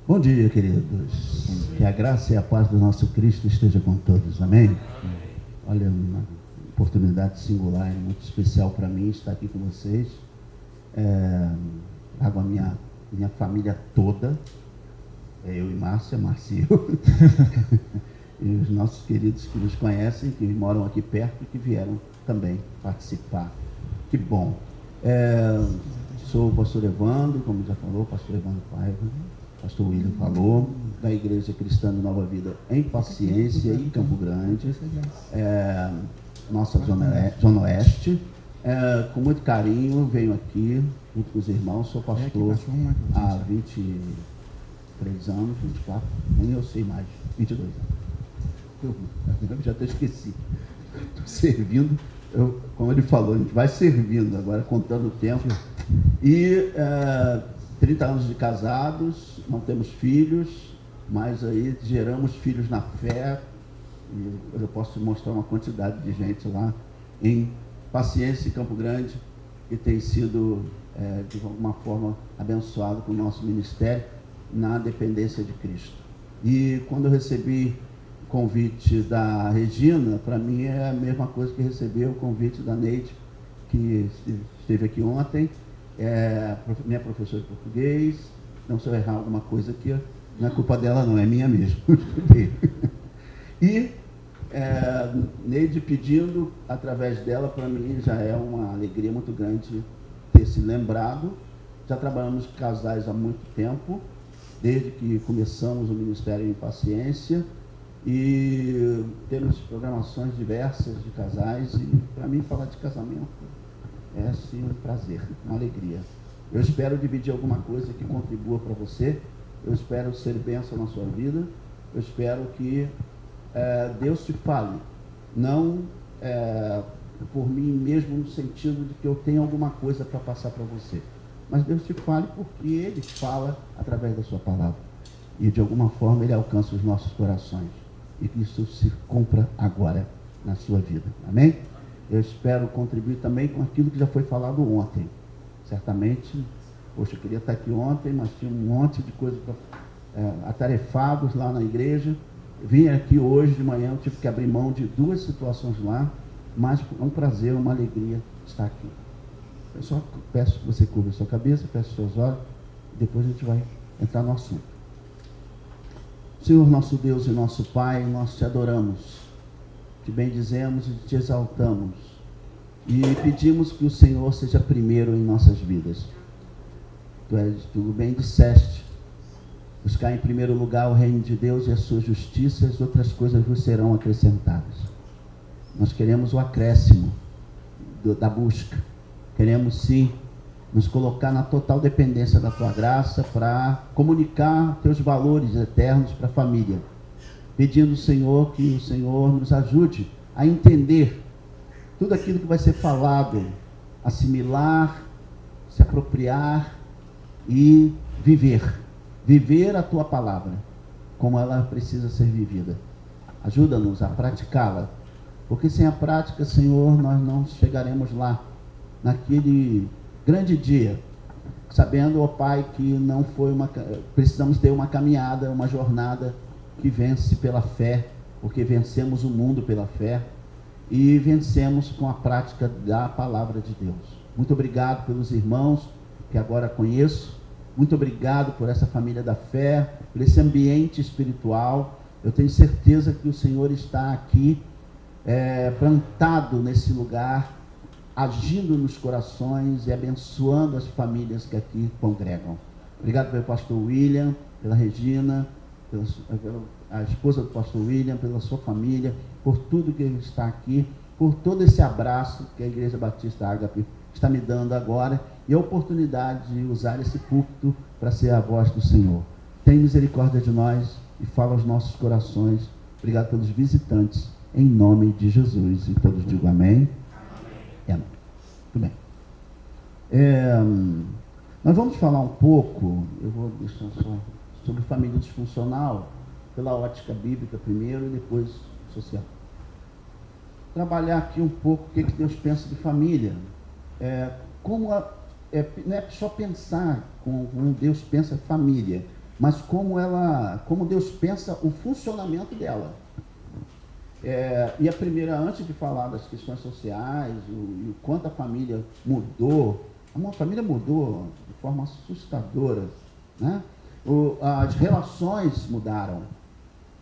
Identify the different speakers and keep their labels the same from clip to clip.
Speaker 1: Bom dia, queridos. Que a graça e a paz do nosso Cristo esteja com todos. Amém? Olha, uma oportunidade singular e muito especial para mim estar aqui com vocês. Trago a minha família toda, eu e Márcia, Marcio, e os nossos queridos que nos conhecem, que moram aqui perto e que vieram também participar. Que bom. Sou o pastor Evandro, como já falou, pastor Evandro Paiva. Pastor William falou, da Igreja Cristã de Nova Vida em Paciência, em Campo Grande, nossa Zona Oeste. Com muito carinho, venho aqui, junto com os irmãos, sou pastor há 23 anos, 24, nem eu sei mais, 22 anos. Eu já até esqueci. Estou servindo, como ele falou, a gente vai servindo, agora contando o tempo. E 30 anos de casados, não temos filhos, mas aí geramos filhos na fé, e eu posso mostrar uma quantidade de gente lá em Paciência, em Campo Grande, que tem sido, de alguma forma, abençoado com o nosso ministério na dependência de Cristo. E quando eu recebi o convite da Regina, para mim é a mesma coisa que receber o convite da Neide, que esteve aqui ontem. Minha professora de português. Não, se eu errar alguma coisa aqui, não é culpa dela não, é minha mesmo. E Neide pedindo, através dela, para mim já é uma alegria muito grande ter se lembrado. Já trabalhamos com casais há muito tempo, desde que começamos o Ministério em Paciência, e temos programações diversas de casais, e para mim falar de casamento é sim um prazer, uma alegria. Eu espero dividir alguma coisa que contribua para você, eu espero ser bênção na sua vida, eu espero que Deus te fale, não por mim mesmo no sentido de que eu tenho alguma coisa para passar para você, mas Deus te fale porque Ele fala através da sua palavra, e de alguma forma Ele alcança os nossos corações, e que isso se cumpra agora na sua vida, amém? Eu espero contribuir também com aquilo que já foi falado ontem. Certamente, poxa, eu queria estar aqui ontem, mas tinha um monte de coisa atarefados lá na igreja. Vim aqui hoje de manhã, eu tive que abrir mão de 2 situações lá, mas é um prazer, uma alegria estar aqui. Eu só peço que você cubra a sua cabeça, peço os seus olhos, e depois a gente vai entrar no assunto. Senhor, nosso Deus e nosso Pai, nós te adoramos, te bendizemos e te exaltamos, e pedimos que o Senhor seja primeiro em nossas vidas. Tu bem disseste, buscar em primeiro lugar o reino de Deus e a sua justiça, e as outras coisas vos serão acrescentadas. Nós queremos o acréscimo da busca, queremos sim nos colocar na total dependência da tua graça para comunicar teus valores eternos para a família, pedindo, Senhor, que o Senhor nos ajude a entender tudo aquilo que vai ser falado, assimilar, se apropriar e viver a tua palavra como ela precisa ser vivida. Ajuda-nos a praticá-la, porque sem a prática, Senhor, nós não chegaremos lá naquele grande dia, sabendo, ó Pai, que não foi precisamos ter uma caminhada, uma jornada que vence pela fé, porque vencemos o mundo pela fé e vencemos com a prática da palavra de Deus. Muito obrigado pelos irmãos que agora conheço, muito obrigado por essa família da fé, por esse ambiente espiritual. Eu tenho certeza que o Senhor está aqui plantado nesse lugar, agindo nos corações e abençoando as famílias que aqui congregam. Obrigado pelo pastor William, pela Regina, a esposa do pastor William, pela sua família, por tudo que ele está aqui, por todo esse abraço que a Igreja Batista Ágape está me dando agora, e a oportunidade de usar esse púlpito para ser a voz do Senhor. Tem misericórdia de nós e fala aos nossos corações. Obrigado pelos visitantes, em nome de Jesus. E todos digam amém. Amém. Muito bem. Nós vamos falar um pouco, eu vou deixar só, sobre família disfuncional, pela ótica bíblica primeiro e depois social. Trabalhar aqui um pouco o que Deus pensa de família. Não é só pensar como Deus pensa família, mas como Deus pensa o funcionamento dela. E a primeira, antes de falar das questões sociais, o quanto a família mudou, uma família mudou de forma assustadora, né? As relações mudaram,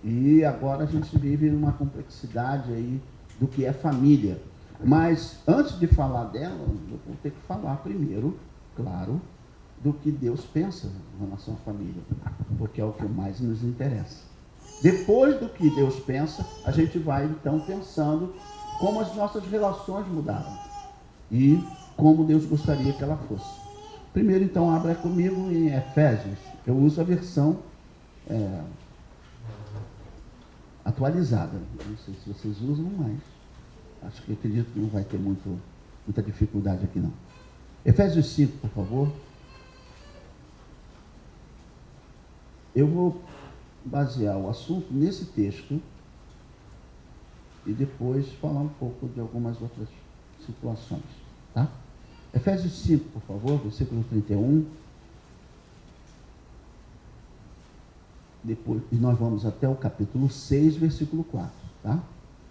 Speaker 1: e agora a gente vive numa complexidade aí do que é família. Mas antes de falar dela, eu vou ter que falar primeiro, claro, do que Deus pensa em relação à família, porque é o que mais nos interessa. Depois do que Deus pensa, a gente vai então pensando como as nossas relações mudaram e como Deus gostaria que ela fosse. Primeiro, então, abra comigo em Efésios. Eu uso a versão atualizada. Não sei se vocês usam, mas acredito que não vai ter muita dificuldade aqui não. Efésios 5, por favor. Eu vou basear o assunto nesse texto e depois falar um pouco de algumas outras situações, tá? Efésios 5, por favor, versículo 31. Depois, e nós vamos até o capítulo 6, versículo 4, tá?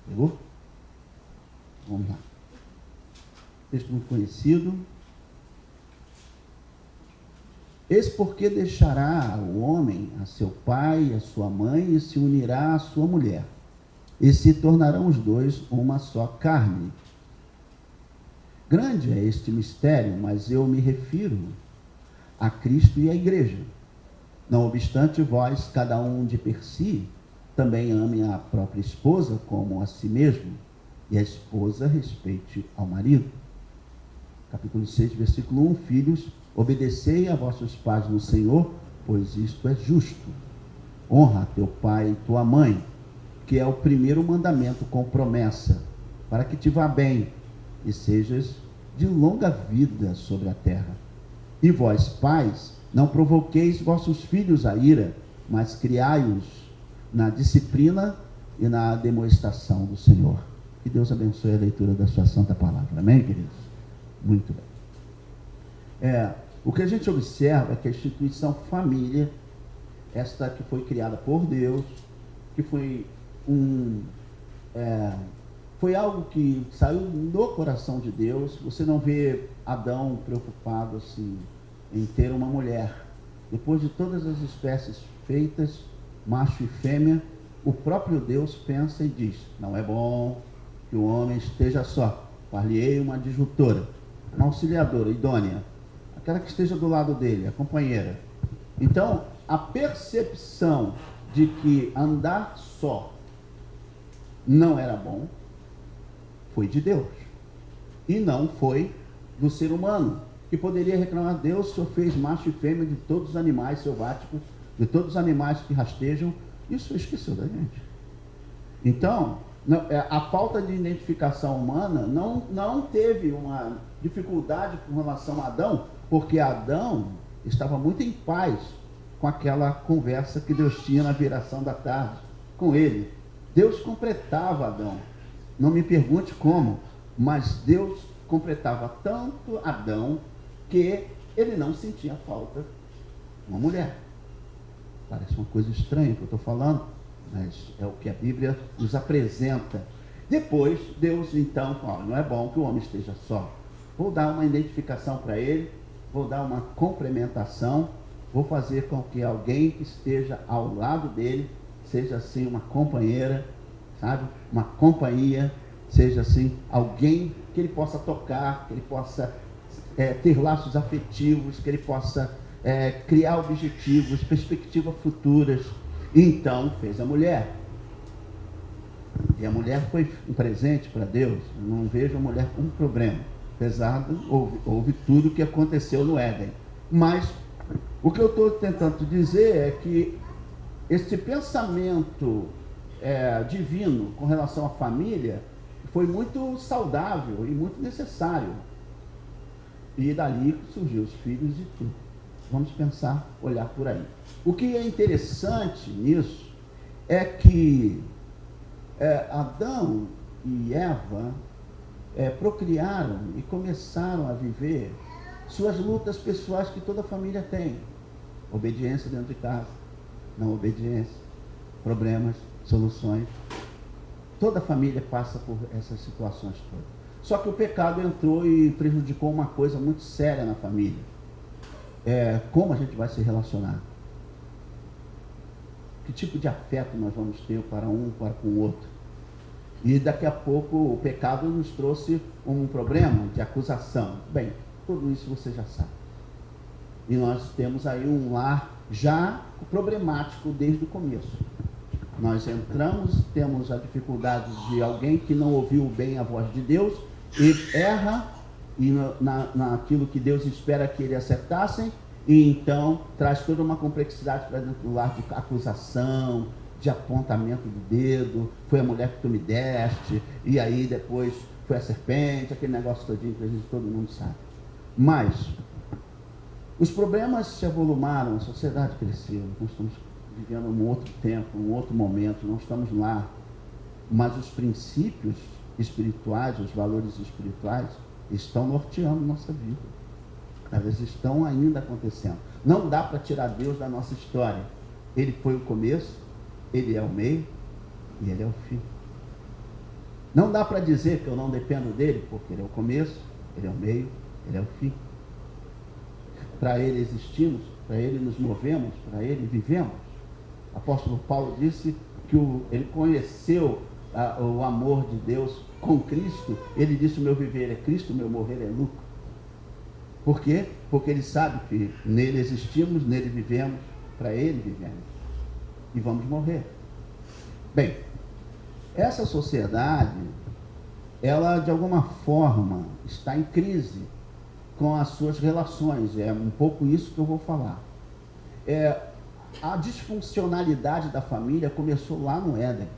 Speaker 1: Pegou? Vamos lá. Texto muito conhecido. Eis porque deixará o homem a seu pai e a sua mãe e se unirá à sua mulher, e se tornarão os dois uma só carne. Grande é este mistério, mas eu me refiro a Cristo e à igreja. Não obstante, vós, cada um de per si, também ame a própria esposa como a si mesmo, e a esposa respeite ao marido. Capítulo 6, versículo 1. Filhos, obedecei a vossos pais no Senhor, pois isto é justo. Honra teu pai e tua mãe, que é o primeiro mandamento com promessa, para que te vá bem e sejas de longa vida sobre a terra. E vós, pais, não provoqueis vossos filhos a ira, mas criai-os na disciplina e na demonstração do Senhor. Que Deus abençoe a leitura da sua santa palavra. Amém, queridos? Muito bem. O que a gente observa é que a instituição família, esta que foi criada por Deus, que foi foi algo que saiu do coração de Deus. Você não vê Adão preocupado assim em ter uma mulher. Depois de todas as espécies feitas, macho e fêmea, o próprio Deus pensa e diz: não é bom que o homem esteja só. Far-lhe-ei uma adjutora, uma auxiliadora idônea, aquela que esteja do lado dele, a companheira. Então, a percepção de que andar só não era bom foi de Deus, e não foi do ser humano, que poderia reclamar: Deus, o Senhor fez macho e fêmea de todos os animais selváticos, de todos os animais que rastejam. Isso esqueceu da gente. Então, a falta de identificação humana não teve uma dificuldade com relação a Adão, porque Adão estava muito em paz com aquela conversa que Deus tinha na viração da tarde com ele. Deus completava Adão. Não me pergunte como, mas Deus completava tanto Adão que ele não sentia falta de uma mulher. Parece uma coisa estranha que eu estou falando, mas é o que a Bíblia nos apresenta. Depois, Deus então fala: não é bom que o homem esteja só. Vou dar uma identificação para ele, vou dar uma complementação, vou fazer com que alguém que esteja ao lado dele seja assim uma companheira, sabe? Uma companhia, seja assim alguém que ele possa tocar, que ele possa ter laços afetivos, que ele possa criar objetivos, perspectivas futuras. E então fez a mulher. E a mulher foi um presente para Deus. Eu não vejo a mulher como um problema. Apesar de houve tudo o que aconteceu no Éden. Mas o que eu estou tentando dizer é que este pensamento divino com relação à família foi muito saudável e muito necessário. E dali surgiu os filhos e tudo. Vamos pensar, olhar por aí. O que é interessante nisso é que Adão e Eva procriaram e começaram a viver suas lutas pessoais que toda família tem. Obediência dentro de casa, não obediência, problemas, soluções. Toda família passa por essas situações todas. Só que o pecado entrou e prejudicou uma coisa muito séria na família. Como a gente vai se relacionar? Que tipo de afeto nós vamos ter para um, para com o outro? E daqui a pouco o pecado nos trouxe um problema de acusação. Bem, tudo isso você já sabe. E nós temos aí um lar já problemático desde o começo. Nós entramos, temos a dificuldade de alguém que não ouviu bem a voz de Deus e erra e naquilo que Deus espera que ele acertassem, e então traz toda uma complexidade para dentro do lar de acusação, de apontamento do dedo, foi a mulher que tu me deste, e aí depois foi a serpente, aquele negócio todinho que a gente, todo mundo sabe. Mas os problemas se avolumaram, a sociedade cresceu, nós estamos vivendo um outro tempo, um outro momento, não estamos lá, mas os princípios espirituais, os valores espirituais estão norteando nossa vida. Elas estão ainda acontecendo. Não dá para tirar Deus da nossa história. Ele foi o começo, ele é o meio e ele é o fim. Não dá para dizer que eu não dependo dele, porque ele é o começo, ele é o meio, ele é o fim. Para ele existimos, para ele nos movemos, para ele vivemos. O apóstolo Paulo disse que ele conheceu o amor de Deus com Cristo. Ele disse: o meu viver é Cristo, o meu morrer é lucro. Por quê? Porque ele sabe que nele existimos, nele vivemos, para ele vivemos. E vamos morrer. Bem, essa sociedade, ela de alguma forma está em crise com as suas relações. É um pouco isso que eu vou falar. A disfuncionalidade da família começou lá no Éden.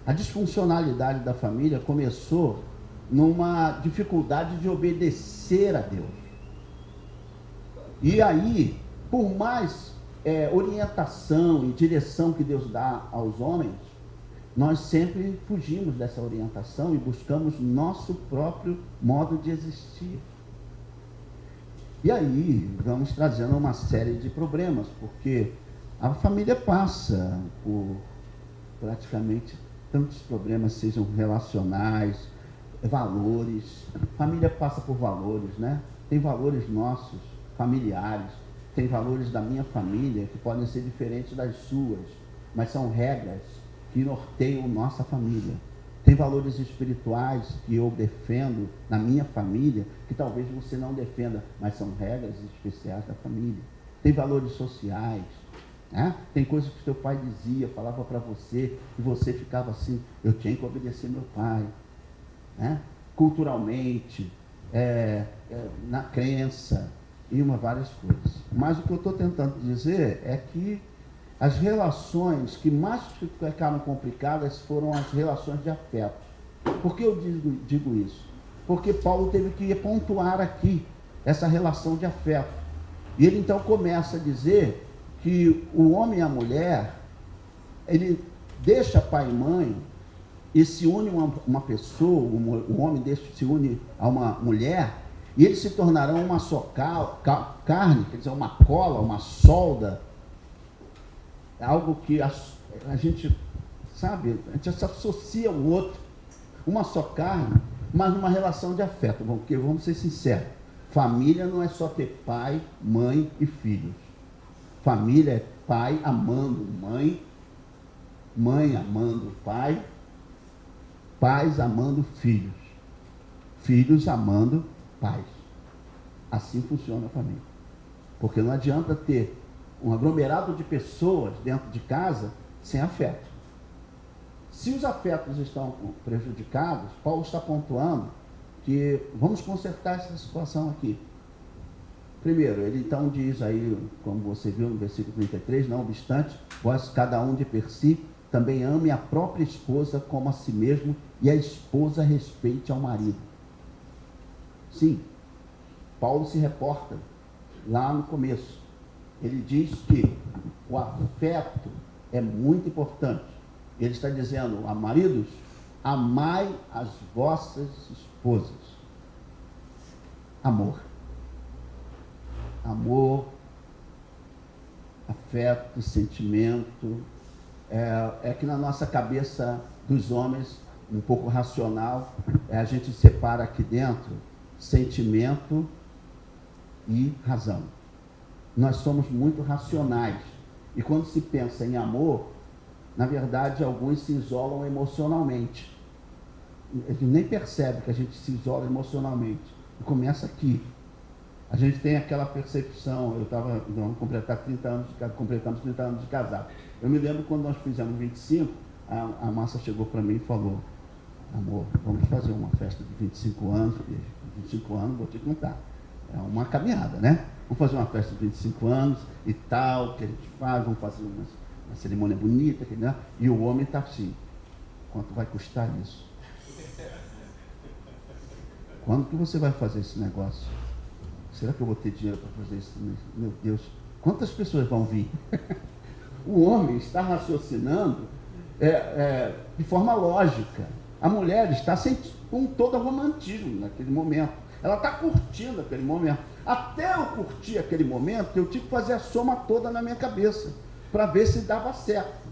Speaker 1: A disfuncionalidade da família começou numa dificuldade de obedecer a Deus. E aí, por mais orientação e direção que Deus dá aos homens, nós sempre fugimos dessa orientação e buscamos nosso próprio modo de existir. E aí vamos trazendo uma série de problemas, porque a família passa por praticamente tantos problemas, sejam relacionais, valores. A família passa por valores, né? Tem valores nossos, familiares, tem valores da minha família que podem ser diferentes das suas, mas são regras que norteiam nossa família. Tem valores espirituais que eu defendo na minha família, que talvez você não defenda, mas são regras especiais da família. Tem valores sociais, né? Tem coisas que seu pai dizia, falava para você, e você ficava assim: eu tinha que obedecer meu pai, né? Culturalmente, na crença, e várias coisas. Mas o que eu estou tentando dizer é que as relações que mais ficaram complicadas foram as relações de afeto. Por que eu digo isso? Porque Paulo teve que pontuar aqui essa relação de afeto. E ele então começa a dizer que o homem e a mulher, ele deixa pai e mãe e se une a uma pessoa, o homem se une a uma mulher, e eles se tornarão uma só carne, quer dizer, uma cola, uma solda. Algo que a gente, sabe, a gente se associa ao outro, uma só carne, mas numa relação de afeto, porque vamos ser sinceros, família não é só ter pai, mãe e filhos. Família é pai amando mãe, mãe amando pai, pais amando filhos, filhos amando pais. Assim funciona a família. Porque não adianta ter um aglomerado de pessoas dentro de casa sem afeto. Se os afetos estão prejudicados, Paulo está pontuando que vamos consertar essa situação aqui. Primeiro, ele então diz aí, como você viu no versículo 33, não obstante, vós cada um de per si também ame a própria esposa como a si mesmo, e a esposa respeite ao marido. Sim, Paulo se reporta lá no começo. Ele diz que o afeto é muito importante. Ele está dizendo: a maridos, amai as vossas esposas. Amor. Amor afeto, sentimento. É que na nossa cabeça dos homens, um pouco racional, a gente separa aqui dentro sentimento e razão. Nós somos muito racionais. E quando se pensa em amor, na verdade, alguns se isolam emocionalmente. A gente nem percebe que a gente se isola emocionalmente. E começa aqui. A gente tem aquela percepção. Vamos completar 30 anos, completamos 30 anos de casado. Eu me lembro quando nós fizemos 25, a Márcia chegou para mim e falou: amor, vamos fazer uma festa de 25 anos. 25 anos, vou te contar. É uma caminhada, né? Vamos fazer uma festa de 25 anos e tal, que a gente faz, vamos fazer uma cerimônia bonita, né? E o homem está assim: quanto vai custar isso? Quando que você vai fazer esse negócio? Será que eu vou ter dinheiro para fazer isso? Meu Deus, quantas pessoas vão vir? O homem está raciocinando de forma lógica. A mulher está com todo o romantismo naquele momento. Ela está curtindo aquele momento. Até eu curtir aquele momento, eu tive que fazer a soma toda na minha cabeça, para ver se dava certo.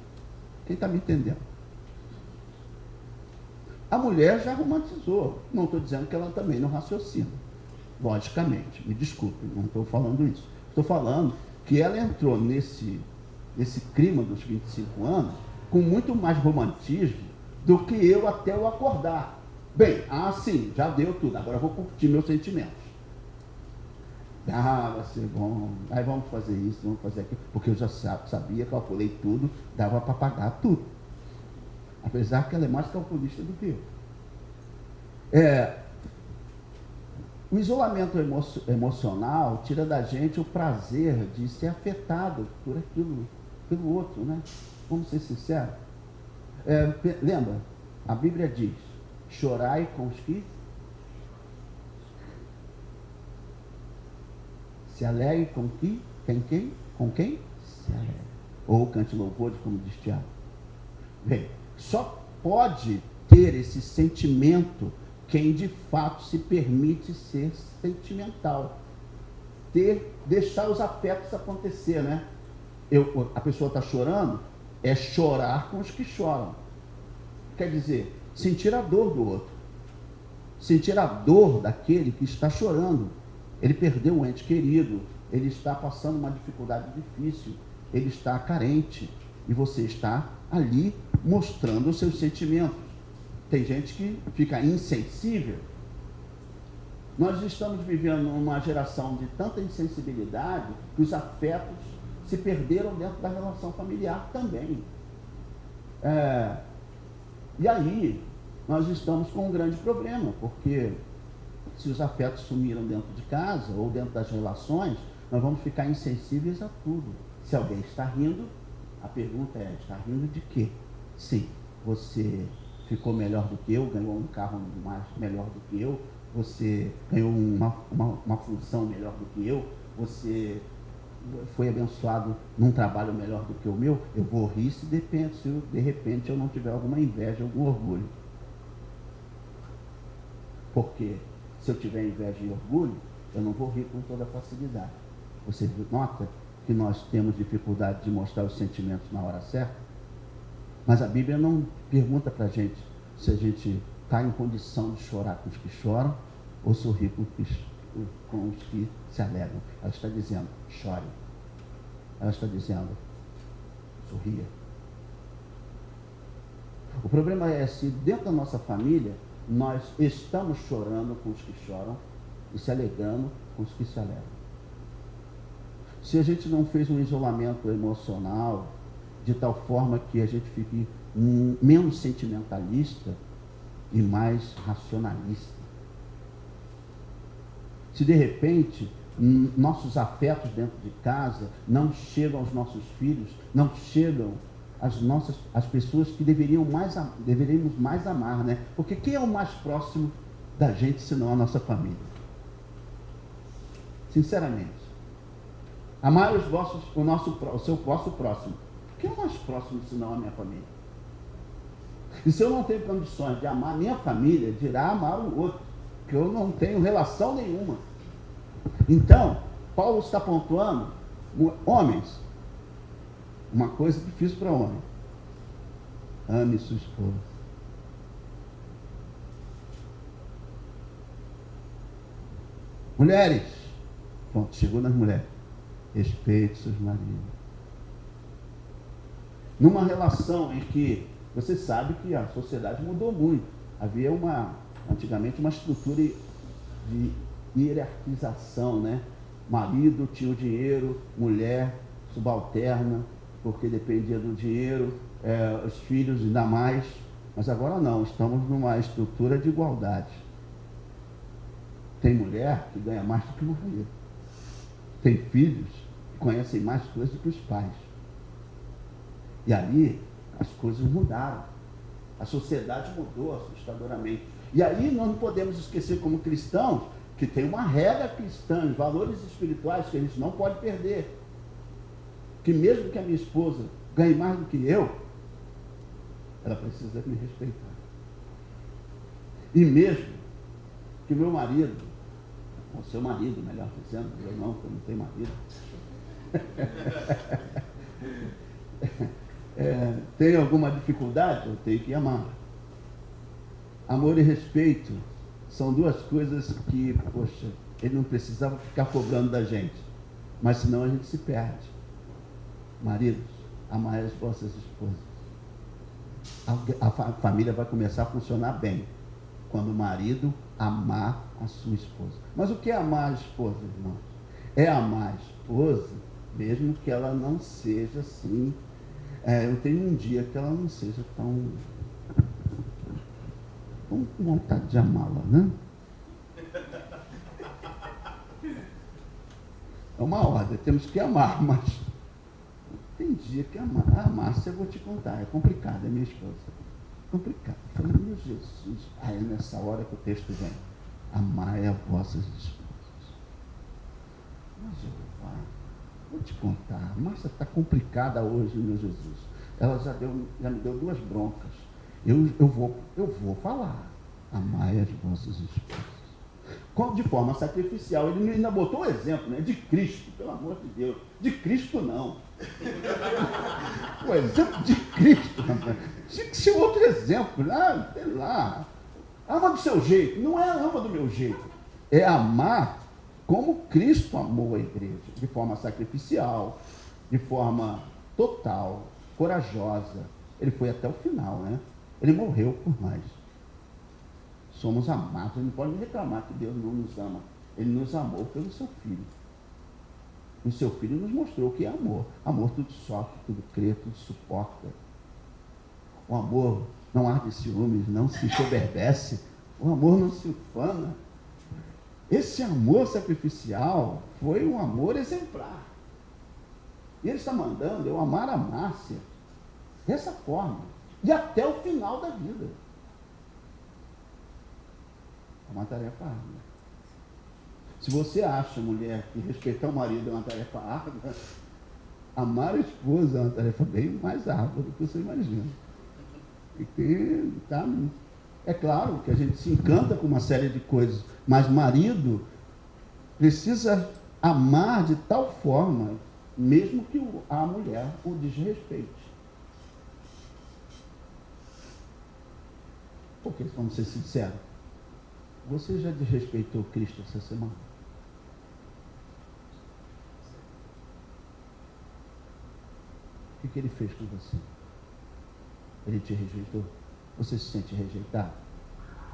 Speaker 1: Quem está me entendendo? A mulher já romantizou. Não estou dizendo que ela também não raciocina. Logicamente, me desculpe, não estou falando isso. Estou falando que ela entrou nesse clima dos 25 anos com muito mais romantismo do que eu até eu acordar. Bem, sim, já deu tudo, agora eu vou curtir meus sentimentos. Vai ser bom, aí vamos fazer isso, vamos fazer aquilo, porque eu já sabia, calculei tudo, dava para pagar tudo. Apesar que ela é mais calculista do que eu. O isolamento emocional tira da gente o prazer de ser afetado por aquilo, pelo outro, né? Vamos ser sinceros. Lembra, a Bíblia diz: chorai com os que se alegrem com quem? Com quem? Se alegrem. Ou cante louvores, como diz Tiago. Bem, só pode ter esse sentimento quem de fato se permite ser sentimental. Deixar os afetos acontecer, né? A pessoa está chorando, é chorar com os que choram. Quer dizer, sentir a dor do outro. Sentir a dor daquele que está chorando. Ele perdeu um ente querido, ele está passando uma dificuldade difícil, ele está carente, e você está ali mostrando os seus sentimentos. Tem gente que fica insensível. Nós estamos vivendo uma geração de tanta insensibilidade que os afetos se perderam dentro da relação familiar também. E aí, nós estamos com um grande problema, porque se os afetos sumiram dentro de casa ou dentro das relações, nós vamos ficar insensíveis a tudo. Se alguém está rindo, a pergunta é: está rindo de quê? Sim, você ficou melhor do que eu, ganhou um carro melhor do que eu, você ganhou uma função melhor do que eu, você foi abençoado num trabalho melhor do que o meu. Eu vou rir se de repente eu não tiver alguma inveja, algum orgulho. Porque se eu tiver inveja e orgulho, eu não vou rir com toda facilidade. Você nota que nós temos dificuldade de mostrar os sentimentos na hora certa? Mas a Bíblia não pergunta para a gente se a gente está em condição de chorar com os que choram ou sorrir com os que se alegram. Ela está dizendo: chore. Ela está dizendo: sorria. O problema é se dentro da nossa família nós estamos chorando com os que choram e se alegrando com os que se alegram. Se a gente não fez um isolamento emocional de tal forma que a gente fique menos sentimentalista e mais racionalista. Se de repente nossos afetos dentro de casa não chegam aos nossos filhos, não chegam às pessoas que deveríamos mais amar, né? Porque quem é o mais próximo da gente senão a nossa família? Sinceramente, amar o seu vosso próximo. Quem é o mais próximo senão a minha família? E se eu não tenho condições de amar a minha família, dirá amar o outro, que eu não tenho relação nenhuma. Então, Paulo está pontuando: homens, Uma coisa difícil para o homem. Ame sua esposa. Mulheres. Pronto, chegou nas mulheres. Respeite seus maridos. Numa relação em que você sabe que a sociedade mudou muito. Havia antigamente uma estrutura de hierarquização, né? Marido tinha o dinheiro, mulher subalterna, porque dependia do dinheiro, os filhos ainda mais. Mas agora não, estamos numa estrutura de igualdade. Tem mulher que ganha mais do que o marido. Tem filhos que conhecem mais coisas do que os pais. E ali as coisas mudaram. A sociedade mudou assustadoramente. E aí nós não podemos esquecer, como cristãos, que tem uma regra cristã, valores espirituais que a gente não pode perder. Que mesmo que a minha esposa ganhe mais do que eu, ela precisa me respeitar. E mesmo que meu marido, ou seu marido, melhor dizendo, eu não, porque eu não tenho marido, tem alguma dificuldade, eu tenho que amar. Amor e respeito são duas coisas que, poxa, ele não precisava ficar cobrando da gente, mas senão a gente se perde. Maridos, amai as vossas esposas. A família vai começar a funcionar bem quando o marido amar a sua esposa. Mas o que é amar a esposa, irmãos? É amar a esposa, mesmo que ela não seja assim. Eu tenho um dia que ela não seja tão com vontade de amá-la, né? É uma ordem, temos que amar, mas tem dia que amar, se eu vou te contar, é complicado, é minha esposa. Complicado. Eu falei, meu Jesus, é nessa hora que o texto vem. Amai a vossas esposas. Mas Jeová, vou te contar, a Márcia está complicada hoje, meu Jesus. Ela já me deu duas broncas. Eu vou falar. Amai as vossas esposas. De forma sacrificial. Ele ainda botou o exemplo, né? De Cristo, pelo amor de Deus. De Cristo não. O exemplo de Cristo, rapaz. Tinha que ser outro exemplo. Sei lá. Ama do seu jeito. Não é ama do meu jeito. É amar como Cristo amou a igreja. De forma sacrificial, de forma total, corajosa. Ele foi até o final, né? Ele morreu por nós. Somos amados. Ele não pode reclamar que Deus não nos ama. Ele nos amou pelo seu Filho. O seu Filho nos mostrou o que é amor. Amor tudo sofre, tudo crê, tudo suporta. O amor não arde ciúmes, não se ensoberbece. O amor não se ufana. Esse amor sacrificial foi um amor exemplar. E ele está mandando eu amar a Márcia dessa forma. E até o final da vida. É uma tarefa árdua. Se você acha, mulher, que respeitar o marido é uma tarefa árdua, amar a esposa é uma tarefa bem mais árdua do que você imagina. É claro que a gente se encanta com uma série de coisas, mas marido precisa amar de tal forma, mesmo que a mulher o desrespeite. Porque, vamos ser sinceros, você já desrespeitou Cristo essa semana? O que ele fez com você? Ele te rejeitou? Você se sente rejeitado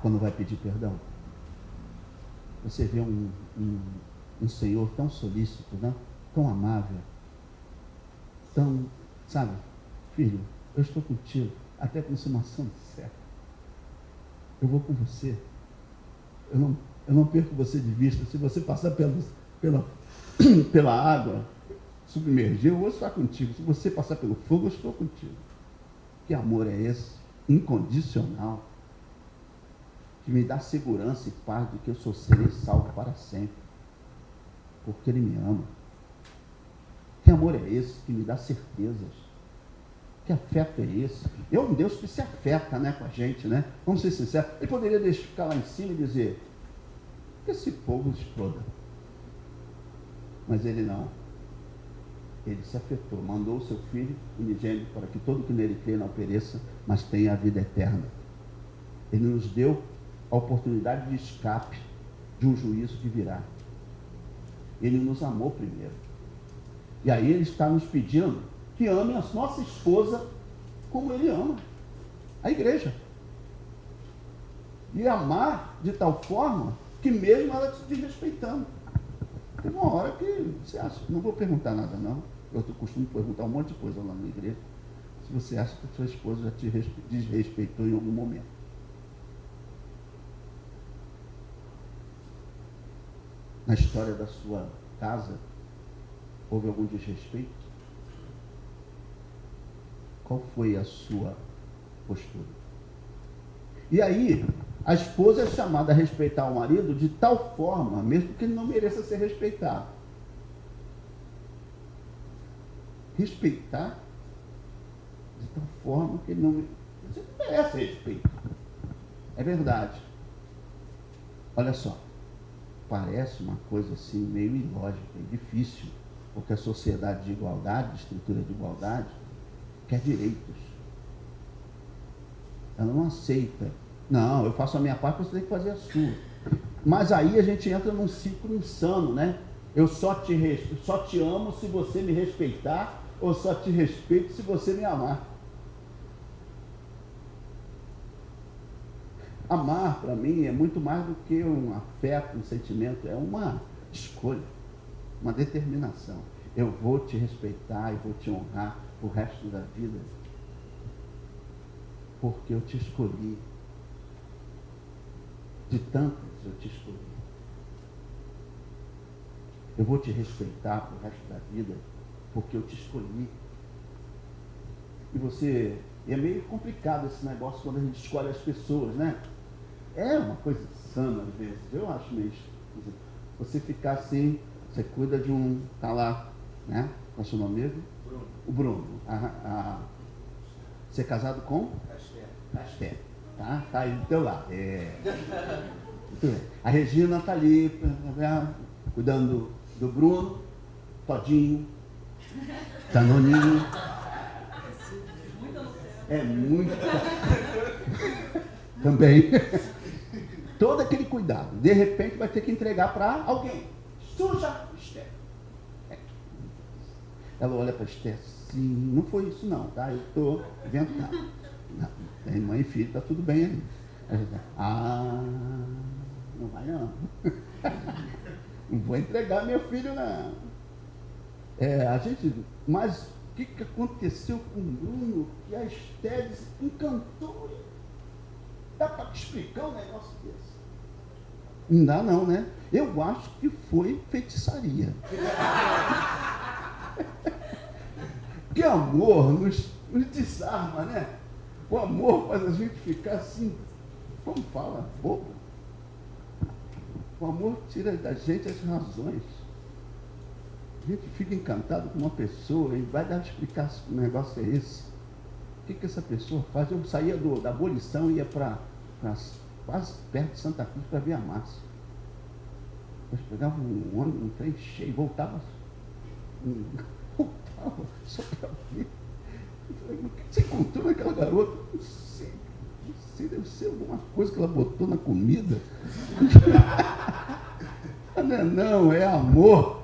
Speaker 1: quando vai pedir perdão? Você vê um Senhor tão solícito, né? Tão amável, tão, sabe, filho, eu estou contigo, até a consumação do século. Eu vou com você. Eu não perco você de vista. Se você passar pela água, submergir, eu vou estar contigo. Se você passar pelo fogo, eu estou contigo. Que amor é esse? Incondicional. Que me dá segurança e paz de que eu serei salvo para sempre. Porque Ele me ama. Que amor é esse que me dá certezas? Que afeto é esse? É um Deus que se afeta, né, com a gente, né? Vamos ser sinceros. Ele poderia ficar lá em cima e dizer que esse povo exploda. Mas Ele não. Ele se afetou, mandou o seu Filho unigênito para que todo que nele crê não pereça, mas tenha a vida eterna. Ele nos deu a oportunidade de escape de um juízo que virá. Ele nos amou primeiro. E aí ele está nos pedindo que amem a nossa esposa como ele ama a igreja. E amar de tal forma que mesmo ela te desrespeitando. Tem uma hora que você acha, não vou perguntar nada não, eu costumo perguntar um monte de coisa lá na igreja, se você acha que a sua esposa já te desrespeitou em algum momento. Na história da sua casa, houve algum desrespeito? Qual foi a sua postura? E aí, a esposa é chamada a respeitar o marido de tal forma, mesmo que ele não mereça ser respeitado. Respeitar de tal forma que ele não merece respeito. É verdade. Olha só, parece uma coisa assim meio ilógica e difícil, porque a sociedade de igualdade, de estrutura de igualdade, quer direitos. Ela não aceita. Não, eu faço a minha parte, você tem que fazer a sua. Mas aí a gente entra num ciclo insano, né? Eu só te amo se você me respeitar, ou só te respeito se você me amar. Amar, para mim, é muito mais do que um afeto, um sentimento, é uma escolha, uma determinação. Eu vou te respeitar e vou te honrar o resto da vida, porque eu te escolhi. De tantas eu te escolhi. Eu vou te respeitar pro resto da vida, porque eu te escolhi. E é meio complicado esse negócio quando a gente escolhe as pessoas, né? É uma coisa sana às vezes, eu acho meio. Você ficar assim, você cuida de um, tá lá, né? Qual é o seu nome mesmo? Bruno. O Bruno. Você é casado com? Casté. Tá aí do teu lado. Muito bem. A Regina está ali, cuidando do Bruno, Todinho, Danoninho. É muito. Também. Todo aquele cuidado. De repente vai ter que entregar para alguém. Suja, Esther. Ela olha para Esther assim, não foi isso não, tá? Eu estou inventando. Tem mãe e filho, está tudo bem ali. Não vai não. Não vou entregar meu filho não. Mas o que aconteceu com o Bruno? Que a Esther se encantou. Dá para te explicar um negócio desse? Não dá não, né? Eu acho que foi feitiçaria. Que amor nos desarma, né? O amor faz a gente ficar assim, como fala, bobo. O amor tira da gente as razões. A gente fica encantado com uma pessoa e vai dar explicar se o negócio é esse. O que essa pessoa faz? Eu saía da abolição e ia para quase perto de Santa Cruz para ver a Márcia. Depois pegava um ônibus, um trem cheio, voltava só para ver. Eu falei, o que você encontrou naquela garota? Não sei, deve ser alguma coisa que ela botou na comida. Não, é amor.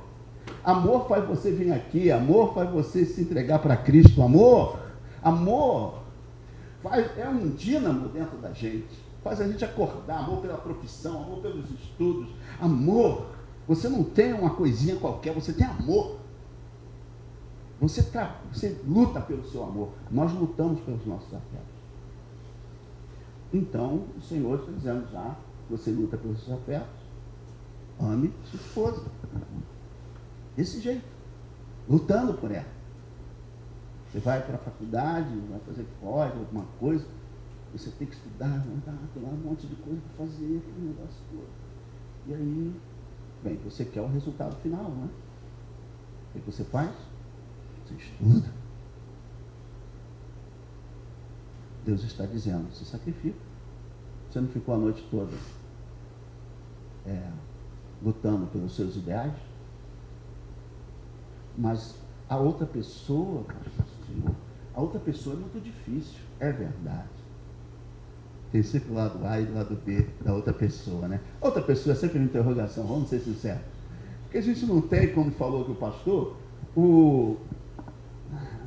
Speaker 1: Amor faz você vir aqui, amor faz você se entregar para Cristo, amor é um dínamo dentro da gente, faz a gente acordar, amor pela profissão, amor pelos estudos, amor. Você não tem uma coisinha qualquer, você tem amor. Você luta pelo seu amor. Nós lutamos pelos nossos afetos. Então, o Senhor está dizendo já, você luta pelos seus afetos, ame sua esposa. Desse jeito, lutando por ela. Você vai para a faculdade, vai fazer pós, alguma coisa, você tem que estudar, tem lá um monte de coisa para fazer, aquele negócio todo. E aí, bem, você quer o resultado final, né? O que você faz? Você estuda. Deus está dizendo, se sacrifica. Você não ficou a noite toda lutando pelos seus ideais? Mas a outra pessoa, Senhor, a outra pessoa é muito difícil, é verdade. Tem sempre o lado A e o lado B da outra pessoa, né? Outra pessoa é sempre uma interrogação, vamos ser sinceros. Porque a gente não tem, como falou aqui o pastor, o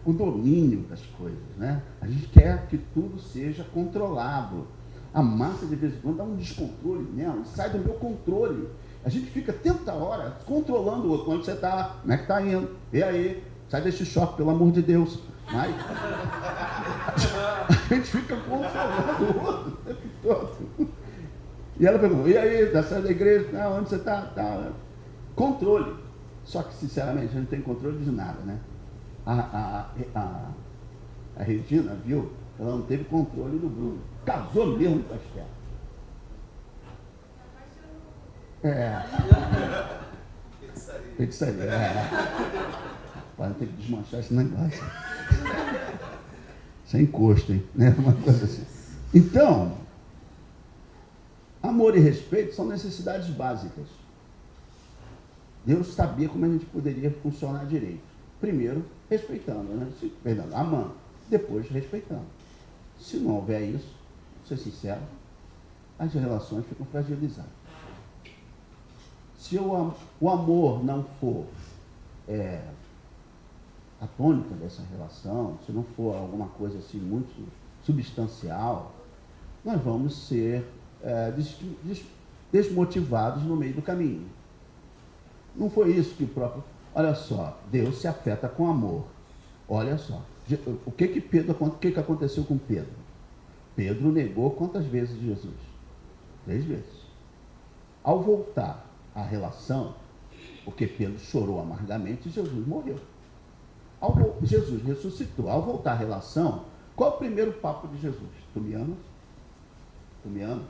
Speaker 1: domínio das coisas, né? A gente quer que tudo seja controlado. A massa, de vez em quando, dá um descontrole nela, sai do meu controle. A gente fica tanta hora controlando o outro. Onde você está? Como é que está indo? E aí? Sai desse choque, pelo amor de Deus. Mas a gente fica controlando o outro o tempo todo. E ela perguntou, e aí? Está saindo da igreja? Não, onde você está? Tá. Controle. Só que, sinceramente, a gente não tem controle de nada, né? A Regina, viu? Ela não teve controle do Bruno. Casou mesmo com a Estela. Feitiçaria. Vai ter que desmanchar esse negócio. Sem encosto, hein? Né? Uma coisa assim. Então, amor e respeito são necessidades básicas. Deus sabia como a gente poderia funcionar direito. Primeiro, respeitando, né? Perdão, amando. Depois, respeitando. Se não houver isso, vou ser sincero, as relações ficam fragilizadas. Se o amor não for a tônica dessa relação, se não for alguma coisa assim muito substancial, nós vamos ser desmotivados no meio do caminho. Não foi isso que o próprio... Olha só, Deus se afeta com amor. Olha só, o que aconteceu com Pedro? Pedro negou quantas vezes Jesus? 3 vezes. Ao voltar à relação, porque Pedro chorou amargamente, Jesus morreu. Jesus ressuscitou. Ao voltar à relação, qual é o primeiro papo de Jesus? Tu me amas? Tu me amas?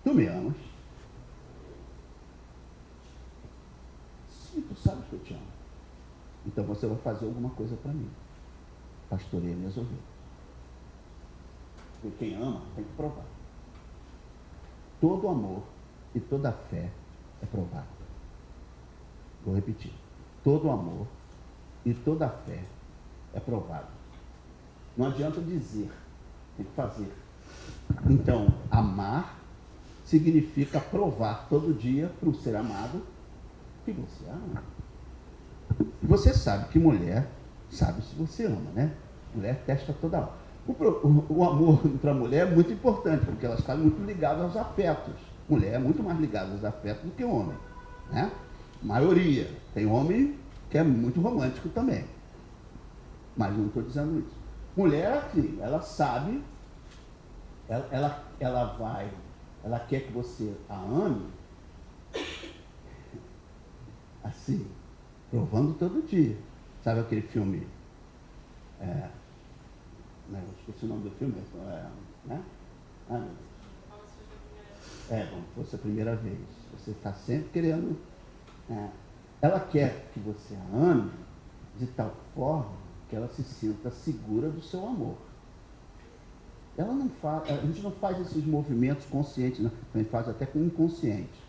Speaker 1: Tu me amas? Sim, tu sabes que eu te amo. Então você vai fazer alguma coisa para mim. Pastoreia minhas ovelhas. Porque quem ama tem que provar. Todo amor e toda fé é provado. Vou repetir. Todo amor e toda fé é provado. Não adianta dizer, tem que fazer. Então, amar significa provar todo dia para o ser amado que você ama. Você sabe que mulher sabe se você ama, né? Mulher testa toda hora. O amor para a mulher é muito importante, porque ela está muito ligada aos afetos. Mulher é muito mais ligada aos afetos do que o homem, né? Maioria. Tem homem que é muito romântico também. Mas não estou dizendo isso. Mulher, assim, ela sabe, ela quer que você a ame, assim, provando todo dia. Sabe aquele filme? Não, esqueci o nome do filme. Né? Como se fosse a primeira vez. Você está sempre querendo. Ela quer que você a ame de tal forma que ela se sinta segura do seu amor. A gente não faz esses movimentos conscientes, não. A gente faz até com o inconsciente.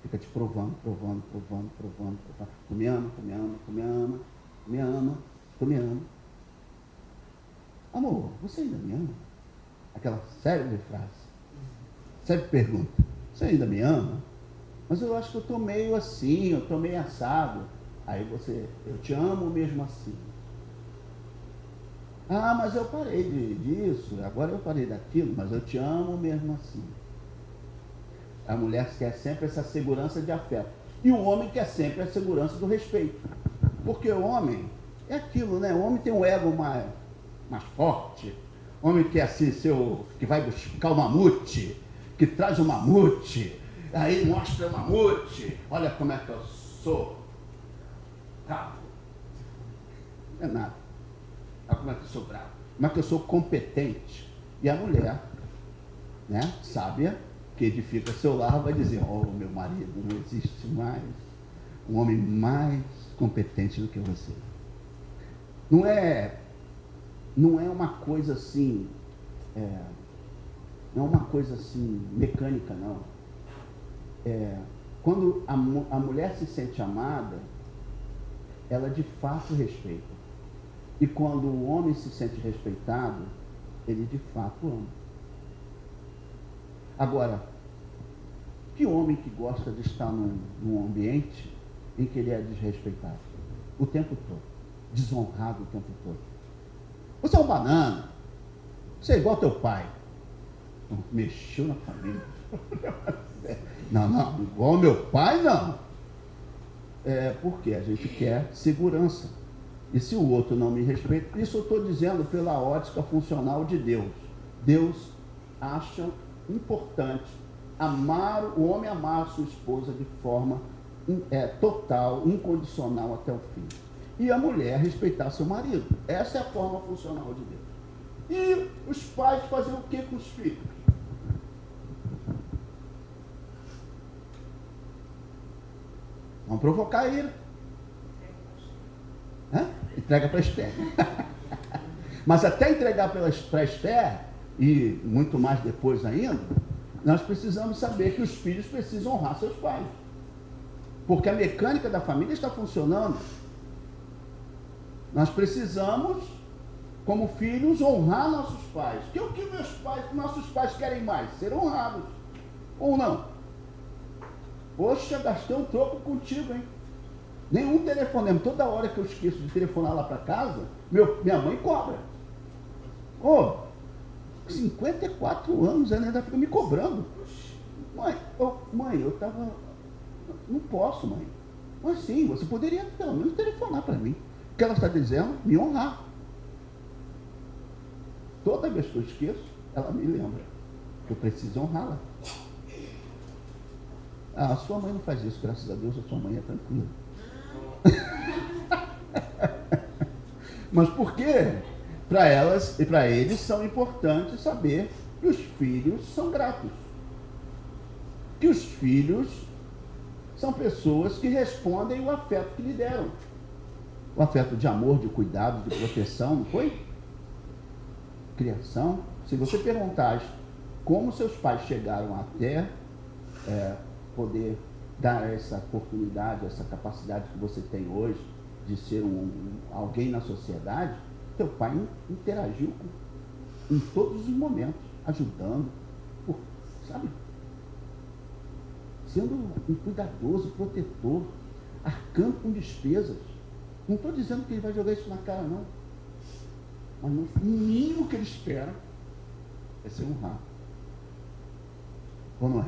Speaker 1: Fica te provando. Tu me ama, tu me ama, tu me ama, tu me ama, tu me ama. Amor, você ainda me ama? Aquela célebre frase. Célebre pergunta. Você ainda me ama? Mas eu acho que eu estou meio assim, eu estou meio assado. Aí eu te amo mesmo assim. Ah, mas eu parei disso, agora eu parei daquilo, mas eu te amo mesmo assim. A mulher quer sempre essa segurança de afeto. E o homem quer sempre a segurança do respeito. Porque o homem é aquilo, né? O homem tem um ego mais forte. O homem que é assim, que vai buscar o mamute, que traz o mamute, aí mostra o mamute, olha como é que eu sou. Calma. Não é nada. Olha como é que eu sou bravo. Como é que eu sou competente. E a mulher, né, sábia, que edifica seu lar, vai dizer, meu marido, não existe mais um homem mais competente do que você. Não é uma coisa assim, não é uma coisa assim mecânica, não. Quando a mulher se sente amada, ela de fato respeita. E quando o homem se sente respeitado, ele de fato ama. Agora, que homem que gosta de estar num ambiente em que ele é desrespeitado? O tempo todo. Desonrado o tempo todo. Você é um banana. Você é igual ao teu pai. Mexeu na família. Não, igual ao meu pai, não. Porque a gente quer segurança. E se o outro não me respeita, isso eu estou dizendo pela ótica funcional de Deus. Deus acha importante o homem amar a sua esposa de forma total, incondicional até o fim. E a mulher respeitar seu marido. Essa é a forma funcional de Deus. E os pais fazem o que com os filhos? Vamos provocar ele. Entrega para Esther. Mas até entregar para Esther, e muito mais depois ainda, nós precisamos saber que os filhos precisam honrar seus pais. Porque a mecânica da família está funcionando. Nós precisamos, como filhos, honrar nossos pais. Que o que nossos pais querem mais? Ser honrados. Ou não? Poxa, gastei um troco contigo, hein? Nenhum telefonema. Toda hora que eu esqueço de telefonar lá para casa, minha mãe cobra. 54 anos, ela ainda fica me cobrando. Mãe, eu estava... Não posso, mãe. Mas sim, você poderia pelo menos telefonar para mim. O que ela está dizendo? Me honrar. Toda vez que eu esqueço, ela me lembra que eu preciso honrá-la. A sua mãe não faz isso, graças a Deus, a sua mãe é tranquila. Mas por quê? Para elas e para eles são importantes saber que os filhos são gratos. Que os filhos são pessoas que respondem o afeto que lhe deram. O afeto de amor, de cuidado, de proteção, não foi? Criação. Se você perguntar como seus pais chegaram até poder dar essa oportunidade, essa capacidade que você tem hoje de ser alguém na sociedade, teu pai interagiu em todos os momentos, ajudando, sabe? Sendo um cuidadoso, protetor, arcando com despesas. Não estou dizendo que ele vai jogar isso na cara, não. Mas o mínimo que ele espera é ser honrado. Ou não é?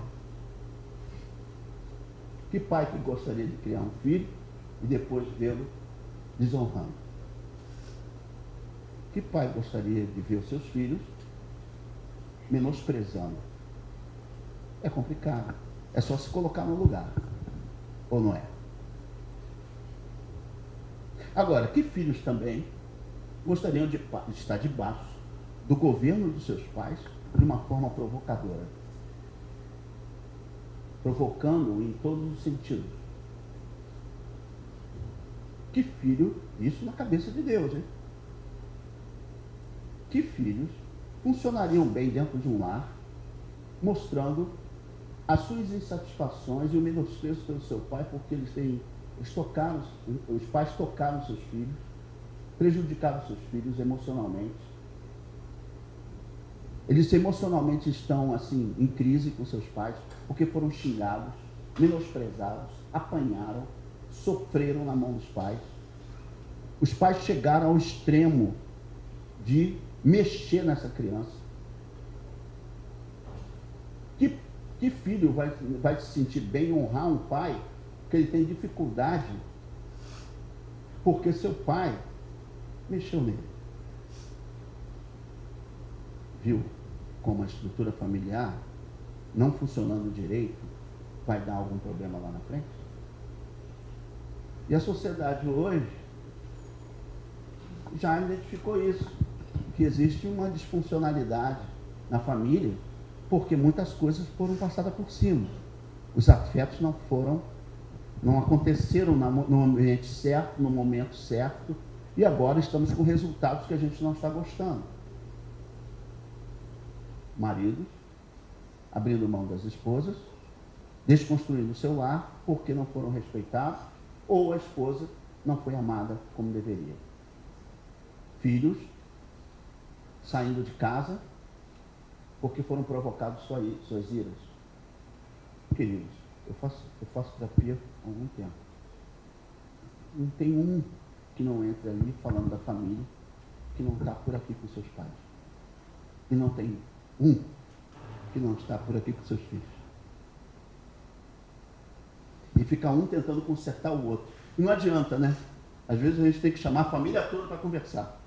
Speaker 1: Que pai que gostaria de criar um filho e depois vê-lo desonrando? Que pai gostaria de ver os seus filhos menosprezando? É complicado. É só se colocar no lugar. Ou não é? Agora, que filhos também gostariam de estar debaixo do governo dos seus pais de uma forma provocadora? Provocando em todos os sentidos. Que filho, isso na cabeça de Deus, hein? Que filhos funcionariam bem dentro de um lar, mostrando as suas insatisfações e o menosprezo pelo seu pai, porque os pais tocaram seus filhos, prejudicaram seus filhos emocionalmente. Eles emocionalmente estão assim em crise com seus pais, porque foram xingados, menosprezados, apanharam, sofreram na mão dos pais. Os pais chegaram ao extremo de mexer nessa criança. Que filho vai se sentir bem em honrar um pai que ele tem dificuldade porque seu pai mexeu nele? Viu como a estrutura familiar, não funcionando direito, vai dar algum problema lá na frente? E a sociedade hoje já identificou isso, que existe uma disfuncionalidade na família, porque muitas coisas foram passadas por cima. Os afetos não aconteceram no ambiente certo, no momento certo, e agora estamos com resultados que a gente não está gostando. Maridos abrindo mão das esposas, desconstruindo o seu lar porque não foram respeitados, ou a esposa não foi amada como deveria. Filhos saindo de casa porque foram provocados suas iras. Queridos, eu faço terapia há algum tempo. Não tem um que não entre ali falando da família que não está por aqui com seus pais. E não tem um que não está por aqui com seus filhos. E fica um tentando consertar o outro. E não adianta, né? Às vezes a gente tem que chamar a família toda para conversar.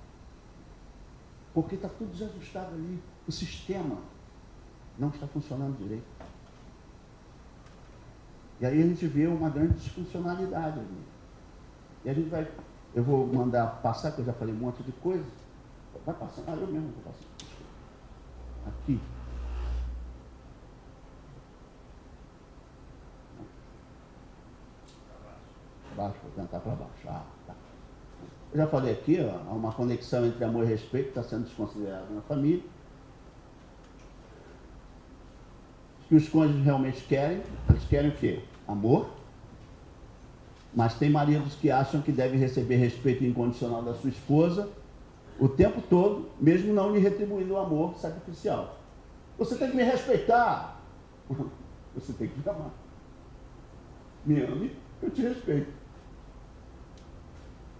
Speaker 1: Porque está tudo desajustado ali. O sistema não está funcionando direito. E aí a gente vê uma grande disfuncionalidade ali. E a gente vai... Eu vou mandar passar, que eu já falei um monte de coisa. Vai passando. Eu mesmo vou passar. Aqui. Baixo, vou tentar para baixo. Tá. Eu já falei aqui, ó, há uma conexão entre amor e respeito que está sendo desconsiderada na família. O que os cônjuges realmente querem, eles querem o quê? Amor. Mas tem maridos que acham que devem receber respeito incondicional da sua esposa o tempo todo, mesmo não lhe retribuindo o amor sacrificial. Você tem que me respeitar. Você tem que me amar. Me ame, eu te respeito.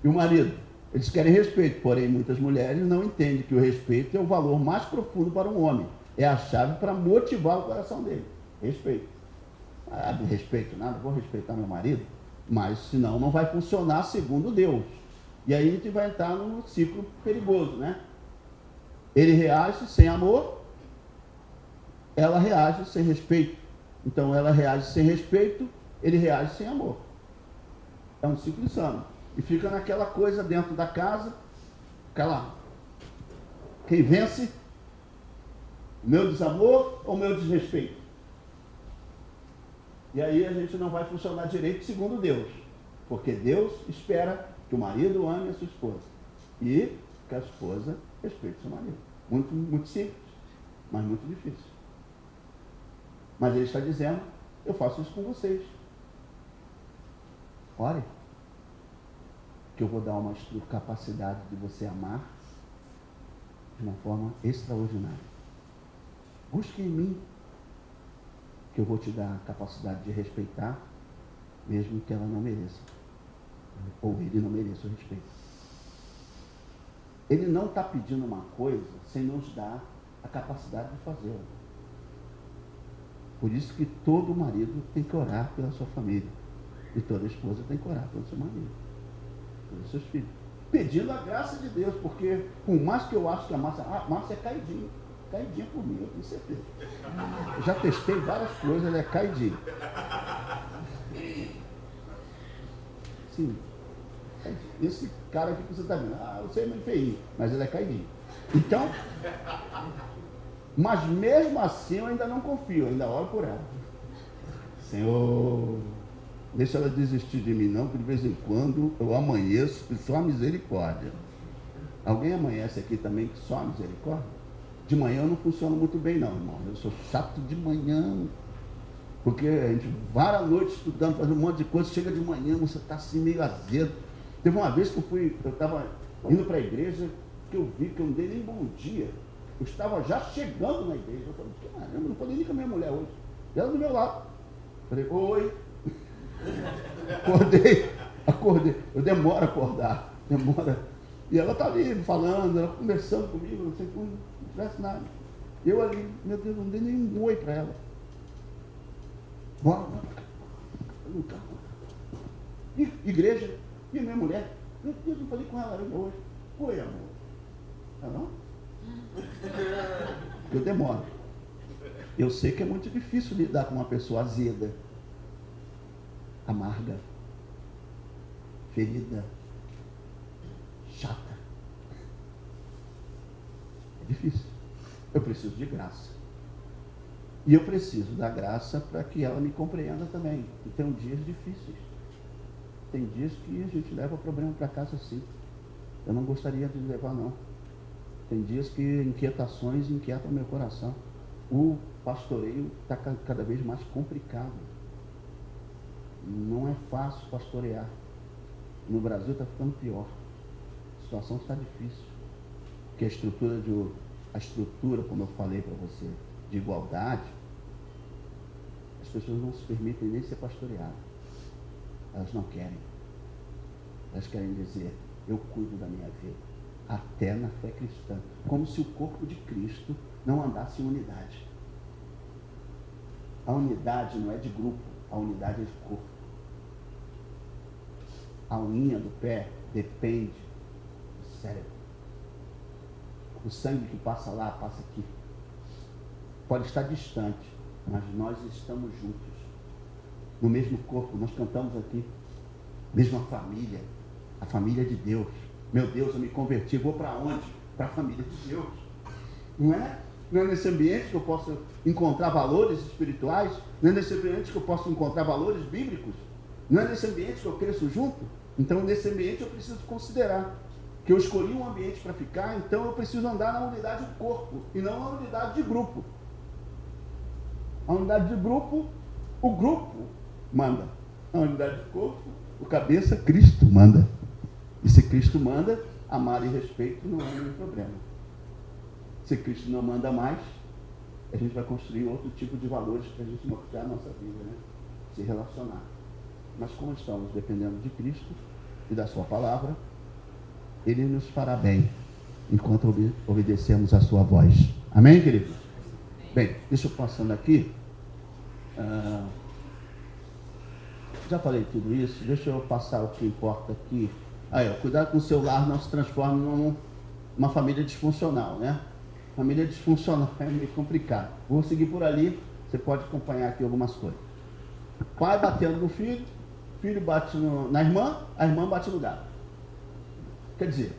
Speaker 1: E o marido? Eles querem respeito, porém muitas mulheres não entendem que o respeito é o valor mais profundo para um homem. É a chave para motivar o coração dele. Respeito. Ah, de respeito nada, vou respeitar meu marido, mas senão não vai funcionar segundo Deus. E aí a gente vai entrar num ciclo perigoso, né? Ele reage sem amor, ela reage sem respeito. Então ela reage sem respeito, ele reage sem amor. É um ciclo insano. E fica naquela coisa dentro da casa, aquela... Quem vence? O meu desamor ou o meu desrespeito? E aí a gente não vai funcionar direito segundo Deus. Porque Deus espera que o marido ame a sua esposa. E que a esposa respeite seu marido. Muito, muito simples, mas muito difícil. Mas ele está dizendo, eu faço isso com vocês. Ore. Que eu vou dar uma capacidade de você amar de uma forma extraordinária. Busque em mim, que eu vou te dar a capacidade de respeitar, mesmo que ela não mereça, ou ele não mereça o respeito. Ele não está pedindo uma coisa sem nos dar a capacidade de fazê-la. Por isso que todo marido tem que orar pela sua família, e toda esposa tem que orar pelo seu marido, pelos seus filhos, pedindo a graça de Deus, porque por mais que eu acho que a Márcia é caidinha por mim, eu tenho certeza. Eu já testei várias coisas, ela é caidinha. Sim. Esse cara aqui que você está vendo, eu sei meio feinho, mas ele é caidinho. Então, mas mesmo assim eu ainda não confio, eu ainda oro por ela. Senhor, deixa ela desistir de mim não, que de vez em quando eu amanheço que só a misericórdia. Alguém amanhece aqui também que só a misericórdia? De manhã eu não funciono muito bem não, irmão. Eu sou chato de manhã, porque a gente vara a noite estudando, fazendo um monte de coisa, chega de manhã, você está assim meio azedo. Teve uma vez que eu estava indo para a igreja, que eu vi que eu não dei nem bom dia. Eu estava já chegando na igreja. Eu falei, caramba, não falei nem com a minha mulher hoje. E ela do meu lado. Falei, oi. Acordei. Eu demoro a acordar, demora. E ela está ali falando, ela conversando comigo, não sei como não tivesse nada. Eu ali, meu Deus, não dei nenhum oi para ela. Bora. Igreja. E a minha mulher? Meu Deus, não falei com ela ainda hoje. Oi, amor. Tá não? Eu demoro. Eu sei que é muito difícil lidar com uma pessoa azeda, amarga, ferida, chata. É difícil. Eu preciso de graça. E eu preciso da graça para que ela me compreenda também. E tem dias difíceis. Tem dias que a gente leva o problema para casa sim. Eu não gostaria de levar não. Tem dias que inquietações inquietam meu coração. O pastoreio está cada vez mais complicado. Não é fácil pastorear. No Brasil está ficando pior. A situação está difícil. Porque a estrutura, como eu falei para você, de igualdade, as pessoas não se permitem nem ser pastoreadas. Elas não querem. Elas querem dizer, eu cuido da minha vida. Até na fé cristã. Como se o corpo de Cristo não andasse em unidade. A unidade não é de grupo, a unidade é de corpo. A unha do pé depende do cérebro. O sangue que passa lá, passa aqui. Pode estar distante, mas nós estamos juntos. No mesmo corpo, nós cantamos aqui. Mesma família, a família de Deus. Meu Deus, eu me converti, vou para onde? Para a família de Deus. Não é? Não é nesse ambiente que eu posso encontrar valores espirituais? Não é nesse ambiente que eu posso encontrar valores bíblicos? Não é nesse ambiente que eu cresço junto? Então, nesse ambiente eu preciso considerar que eu escolhi um ambiente para ficar, então eu preciso andar na unidade do corpo e não na unidade de grupo. A unidade de grupo, o grupo manda. A unidade do corpo, o cabeça, Cristo manda. E se Cristo manda, amar e respeito não é nenhum problema. Se Cristo não manda mais, a gente vai construir outro tipo de valores para a gente mostrar a nossa vida, né? Se relacionar. Mas como estamos dependendo de Cristo e da sua palavra, Ele nos fará bem enquanto obedecemos a sua voz. Amém, querido? Bem, deixa eu passando aqui. Já falei tudo isso, deixa eu passar o que importa aqui. Cuidado com o seu lar não se transforme numa família disfuncional, né? Família disfuncional é meio complicado. Vou seguir por ali, você pode acompanhar aqui algumas coisas. Pai batendo no filho, filho bate na irmã, a irmã bate no gato. Quer dizer,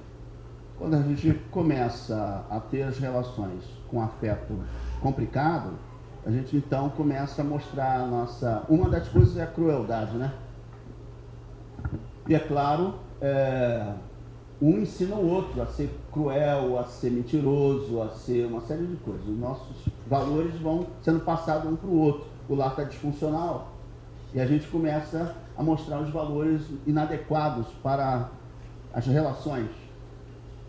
Speaker 1: quando a gente começa a ter as relações com afeto complicado, a gente então começa a mostrar a nossa... Uma das coisas é a crueldade, né? E é claro, um ensina o outro a ser cruel, a ser mentiroso, a ser uma série de coisas. Os nossos valores vão sendo passados um para o outro. O lar está disfuncional e a gente começa a mostrar os valores inadequados para as relações.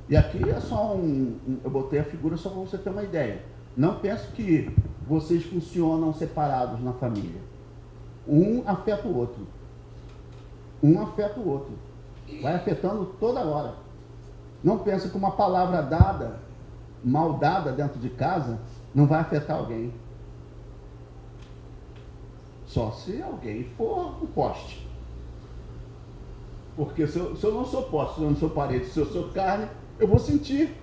Speaker 1: E aqui é só eu botei a figura só para você ter uma ideia. Não pense que vocês funcionam separados na família. Um afeta o outro. Um afeta o outro. Vai afetando toda hora. Não pense que uma palavra dada, mal dada dentro de casa, não vai afetar alguém. Só se alguém for o poste. Porque se eu não sou poste, se eu não sou parede, se eu sou carne, eu vou sentir.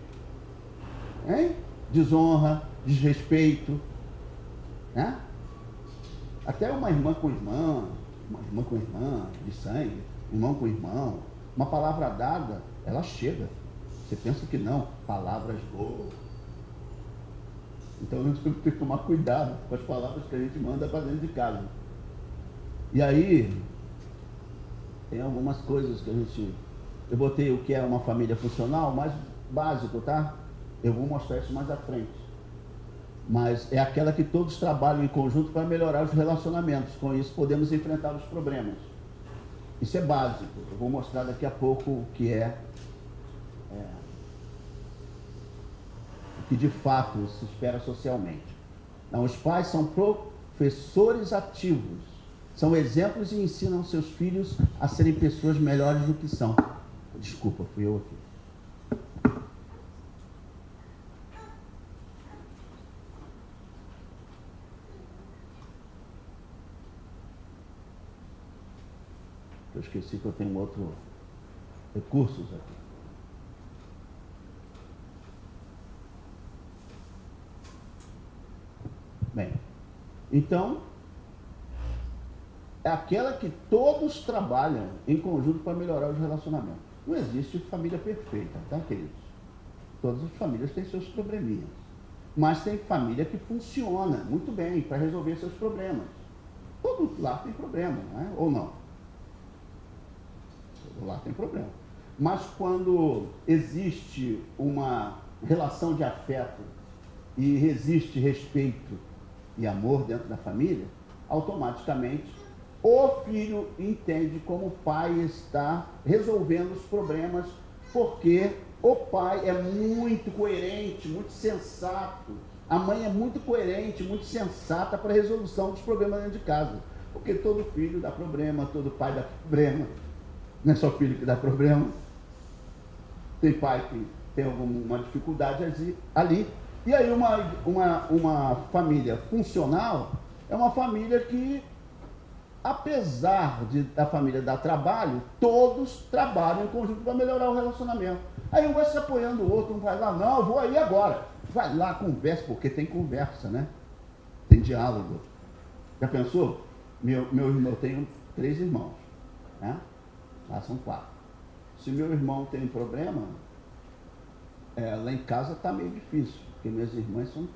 Speaker 1: Hein? Desonra, desrespeito. Né? Até uma irmã com irmã, de sangue, irmão com irmão, uma palavra dada, ela chega. Você pensa que não, palavras boas. Então nós temos que tomar cuidado com as palavras que a gente manda para dentro de casa. E aí, tem algumas coisas que eu botei o que é uma família funcional, mais básico, tá? Eu vou mostrar isso mais à frente. Mas é aquela que todos trabalham em conjunto para melhorar os relacionamentos. Com isso podemos enfrentar os problemas. Isso é básico. Eu vou mostrar daqui a pouco o que o que de fato se espera socialmente. Então, os pais são professores ativos. São exemplos e ensinam seus filhos a serem pessoas melhores do que são. Desculpa, fui eu aqui. Eu esqueci que eu tenho outro recursos aqui. Bem, então, é aquela que todos trabalham em conjunto para melhorar os relacionamentos. Não existe família perfeita, tá, queridos? Todas as famílias têm seus probleminhas. Mas tem família que funciona muito bem para resolver seus problemas. Todo lar tem problema, não é? Ou não? Todo lar tem problema. Mas quando existe uma relação de afeto e existe respeito e amor dentro da família, automaticamente o filho entende como o pai está resolvendo os problemas, porque o pai é muito coerente, muito sensato. A mãe é muito coerente, muito sensata para a resolução dos problemas dentro de casa. Porque todo filho dá problema, todo pai dá problema. Não é só filho que dá problema. Tem pai que tem alguma dificuldade ali. E aí uma família funcional é uma família que, apesar da família dar trabalho, todos trabalham em conjunto para melhorar o relacionamento. Aí um vai se apoiando o outro, um vai lá, não, eu vou aí agora. Vai lá, conversa, porque tem conversa, né? Tem diálogo. Já pensou? Meu irmão, eu tenho 3 irmãos, né? Lá são 4. Se meu irmão tem um problema, lá em casa está meio difícil, porque minhas irmãs são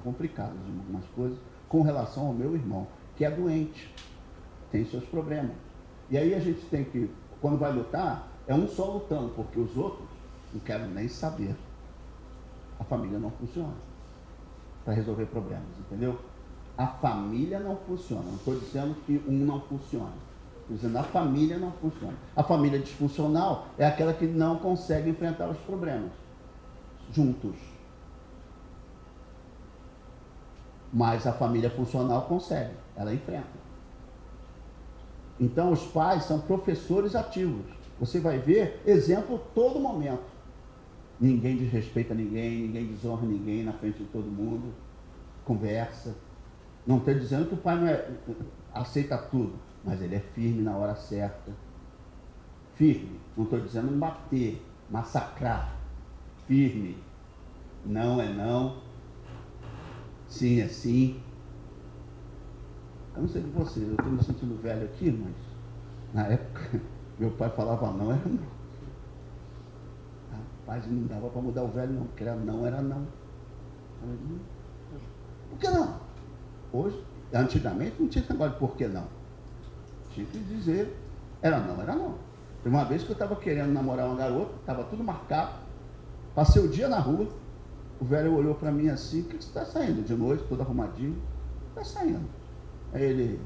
Speaker 1: complicadas em algumas coisas com relação ao meu irmão, que é doente, tem seus problemas. E aí a gente tem que, quando vai lutar, é um só lutando, porque os outros não querem nem saber. A família não funciona para resolver problemas, entendeu? A família não funciona. Não estou dizendo que um não funciona. Estou dizendo que a família não funciona. A família disfuncional é aquela que não consegue enfrentar os problemas juntos. Mas a família funcional consegue, ela enfrenta. Então os pais são professores ativos. Você vai ver exemplo todo momento. Ninguém desrespeita ninguém, ninguém desonra ninguém na frente de todo mundo. Conversa. Não estou dizendo que o pai não aceita tudo, mas ele é firme na hora certa. Firme. Não estou dizendo bater, massacrar. Firme. Não é não. Sim é sim. Eu não sei de você, eu estou me sentindo velho aqui, mas na época meu pai falava não, era não. Rapaz, não dava para mudar o velho não, porque era não, era não. Por que não? Hoje, antigamente não tinha esse negócio de por que não. Tinha que dizer, era não, era não. Teve uma vez que eu estava querendo namorar uma garota, estava tudo marcado, passei o dia na rua, o velho olhou para mim assim, por que você está saindo de noite, todo arrumadinho? Está saindo. Aí ele,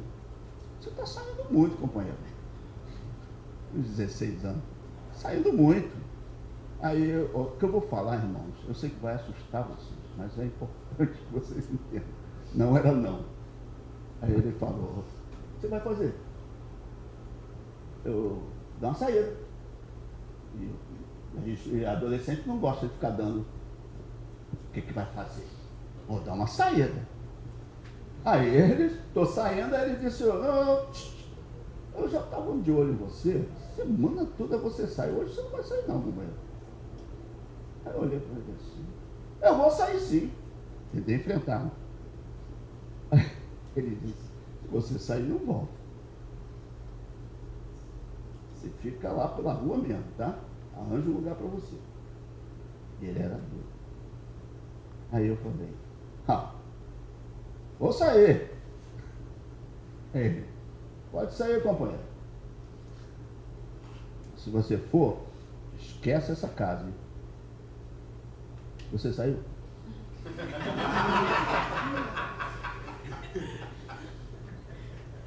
Speaker 1: você está saindo muito, companheiro. Uns 16 anos. Saindo muito. Aí, o que eu vou falar, irmãos, eu sei que vai assustar vocês, mas é importante que vocês entendam. Não era não. Aí ele falou, o que você vai fazer? Eu dou uma saída. E adolescente não gosta de ficar dando. O que vai fazer? Vou dar uma saída. Aí ele, estou saindo, aí ele disse, eu já estava de olho em você, semana toda você sai, hoje você não vai sair não, companheiro. Aí eu olhei para ele assim, eu vou sair sim. Tentei enfrentar. Aí ele disse, se você sair, não volta. Você fica lá pela rua mesmo, tá? Arranja um lugar para você. E ele era doido. Aí eu falei, vou sair. Ele, pode sair, companheiro. Se você for, esquece essa casa, hein? Você saiu?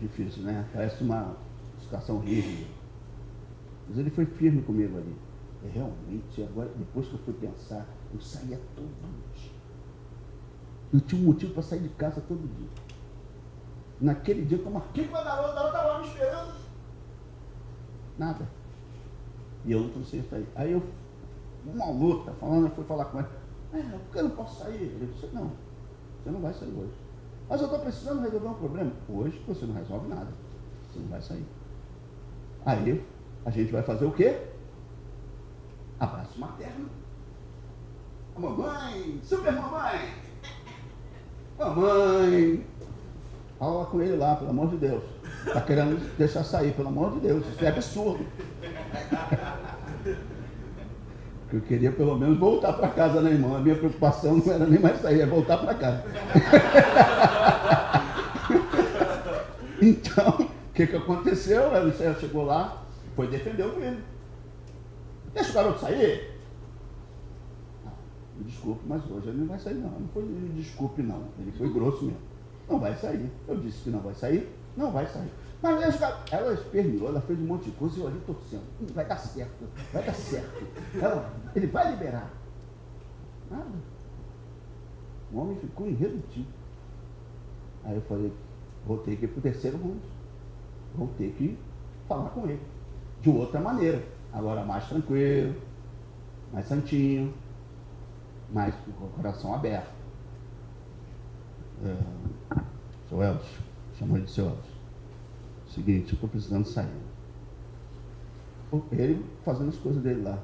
Speaker 1: Difícil, né? Parece uma situação rígida. Mas ele foi firme comigo ali. E realmente, agora, depois que eu fui pensar, eu saía todo dia. Eu tinha um motivo para sair de casa todo dia. Naquele dia que eu marquei com a garota estava lá me esperando. Nada. E eu não consegui sair. Aí eu, uma luta, eu fui falar com ele. Por que eu não posso sair? Ele disse, não, você não vai sair hoje. Mas eu estou precisando resolver um problema. Hoje você não resolve nada. Você não vai sair. Aí a gente vai fazer o quê? Abraço materno. A mamãe, super mamãe. Mamãe. Fala com ele lá, pelo amor de Deus. Está querendo deixar sair, pelo amor de Deus. Isso é absurdo. Eu queria pelo menos voltar para casa, né, irmão? A minha preocupação não era nem mais sair, é voltar para casa. Então, o que aconteceu? Ela chegou lá, foi defender o filho. Deixa o garoto sair? Me desculpe, mas hoje ele não vai sair, não. Não foi me desculpe, não. Ele foi grosso mesmo. Não vai sair. Eu disse que não vai sair, não vai sair. Mas ela esperneou, ela fez um monte de coisa e eu ali torcendo. Vai dar certo, vai dar certo. Ele vai liberar. Nada. O homem ficou irredutível. Aí eu falei, vou ter que ir para o terceiro mundo. Vou ter que falar com ele. De outra maneira. Agora mais tranquilo, mais santinho, mais com o coração aberto. Seu Elcio, chamou ele de seu Elcio. Seguinte, eu estou precisando sair. Ele fazendo as coisas dele lá.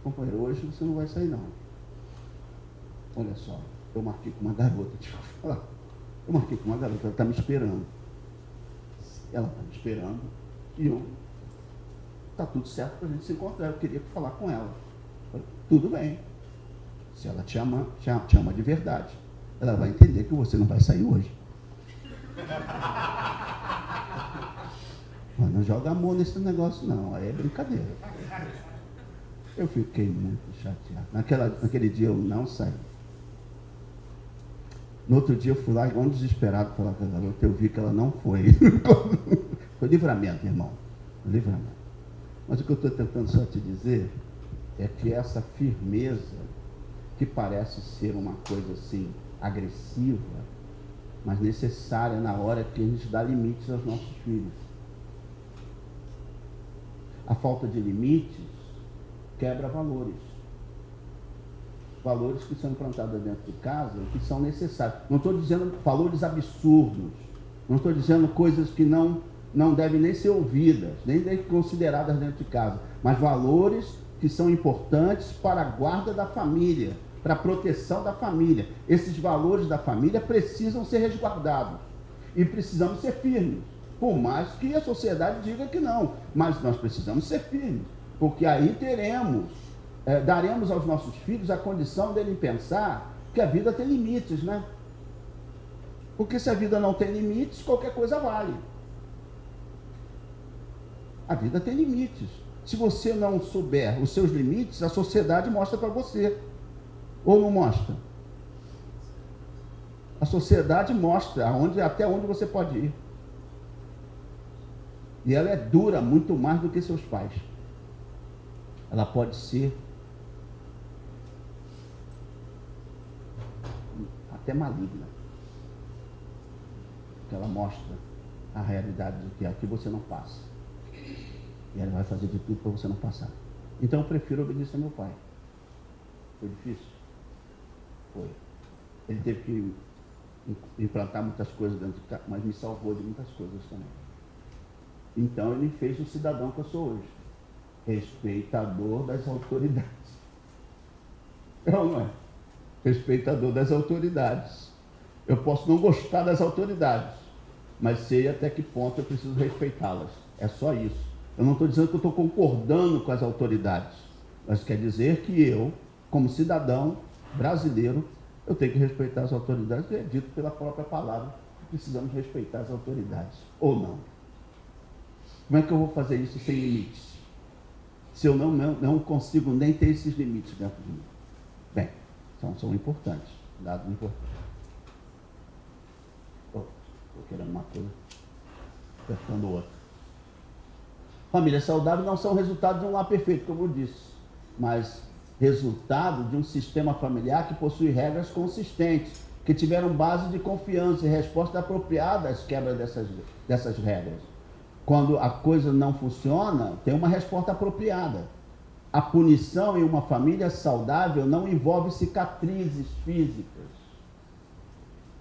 Speaker 1: Companheiro, hoje você não vai sair não. Olha só, eu marquei com uma garota, deixa eu falar. Eu marquei com uma garota, ela está me esperando. Ela está me esperando e está tudo certo para a gente se encontrar. Eu queria falar com ela. Falei, tudo bem. Se ela te ama de verdade, ela vai entender que você não vai sair hoje. Mas não joga amor nesse negócio não, aí é brincadeira. Eu fiquei muito chateado. Naquele dia eu não saí. No outro dia eu fui lá, igual um desesperado, falar com a garota, eu vi que ela não foi. Foi livramento, irmão. Livramento. Mas o que eu estou tentando só te dizer é que essa firmeza, que parece ser uma coisa assim, agressiva, mas necessária na hora que a gente dá limites aos nossos filhos. A falta de limites quebra valores. Valores que são implantados dentro de casa, que são necessários. Não estou dizendo valores absurdos, não estou dizendo coisas que não devem nem ser ouvidas, nem consideradas dentro de casa, mas valores que são importantes para a guarda da família, para a proteção da família. Esses valores da família precisam ser resguardados e precisamos ser firmes, por mais que a sociedade diga que não, mas nós precisamos ser firmes, porque aí daremos aos nossos filhos a condição deles pensar que a vida tem limites, né? Porque se a vida não tem limites, qualquer coisa vale. A vida tem limites. Se você não souber os seus limites, a sociedade mostra para você. Ou não mostra? A sociedade mostra até onde você pode ir. E ela é dura muito mais do que seus pais. Ela pode ser até maligna. Porque ela mostra a realidade de que aqui você não passa. E ela vai fazer de tudo para você não passar. Então eu prefiro obedecer ao meu pai. Foi difícil? Foi. Ele teve que implantar muitas coisas dentro de casa, mas me salvou de muitas coisas também. Então ele me fez o cidadão que eu sou hoje. Respeitador das autoridades. Não é? Respeitador das autoridades. Eu posso não gostar das autoridades, mas sei até que ponto eu preciso respeitá-las. É só isso. Eu não estou dizendo que eu estou concordando com as autoridades, mas quer dizer que eu, como cidadão brasileiro, eu tenho que respeitar as autoridades, e é dito pela própria palavra que precisamos respeitar as autoridades, ou não. Como é que eu vou fazer isso sem limites? Se eu não consigo nem ter esses limites dentro de mim. Bem, são importantes, dados importantes. Estou querendo uma coisa, apertando outra. Famílias saudáveis não são resultado de um lar perfeito, como eu disse, mas resultado de um sistema familiar que possui regras consistentes, que tiveram base de confiança e resposta apropriada às quebras dessas regras. Quando a coisa não funciona, tem uma resposta apropriada. A punição em uma família saudável não envolve cicatrizes físicas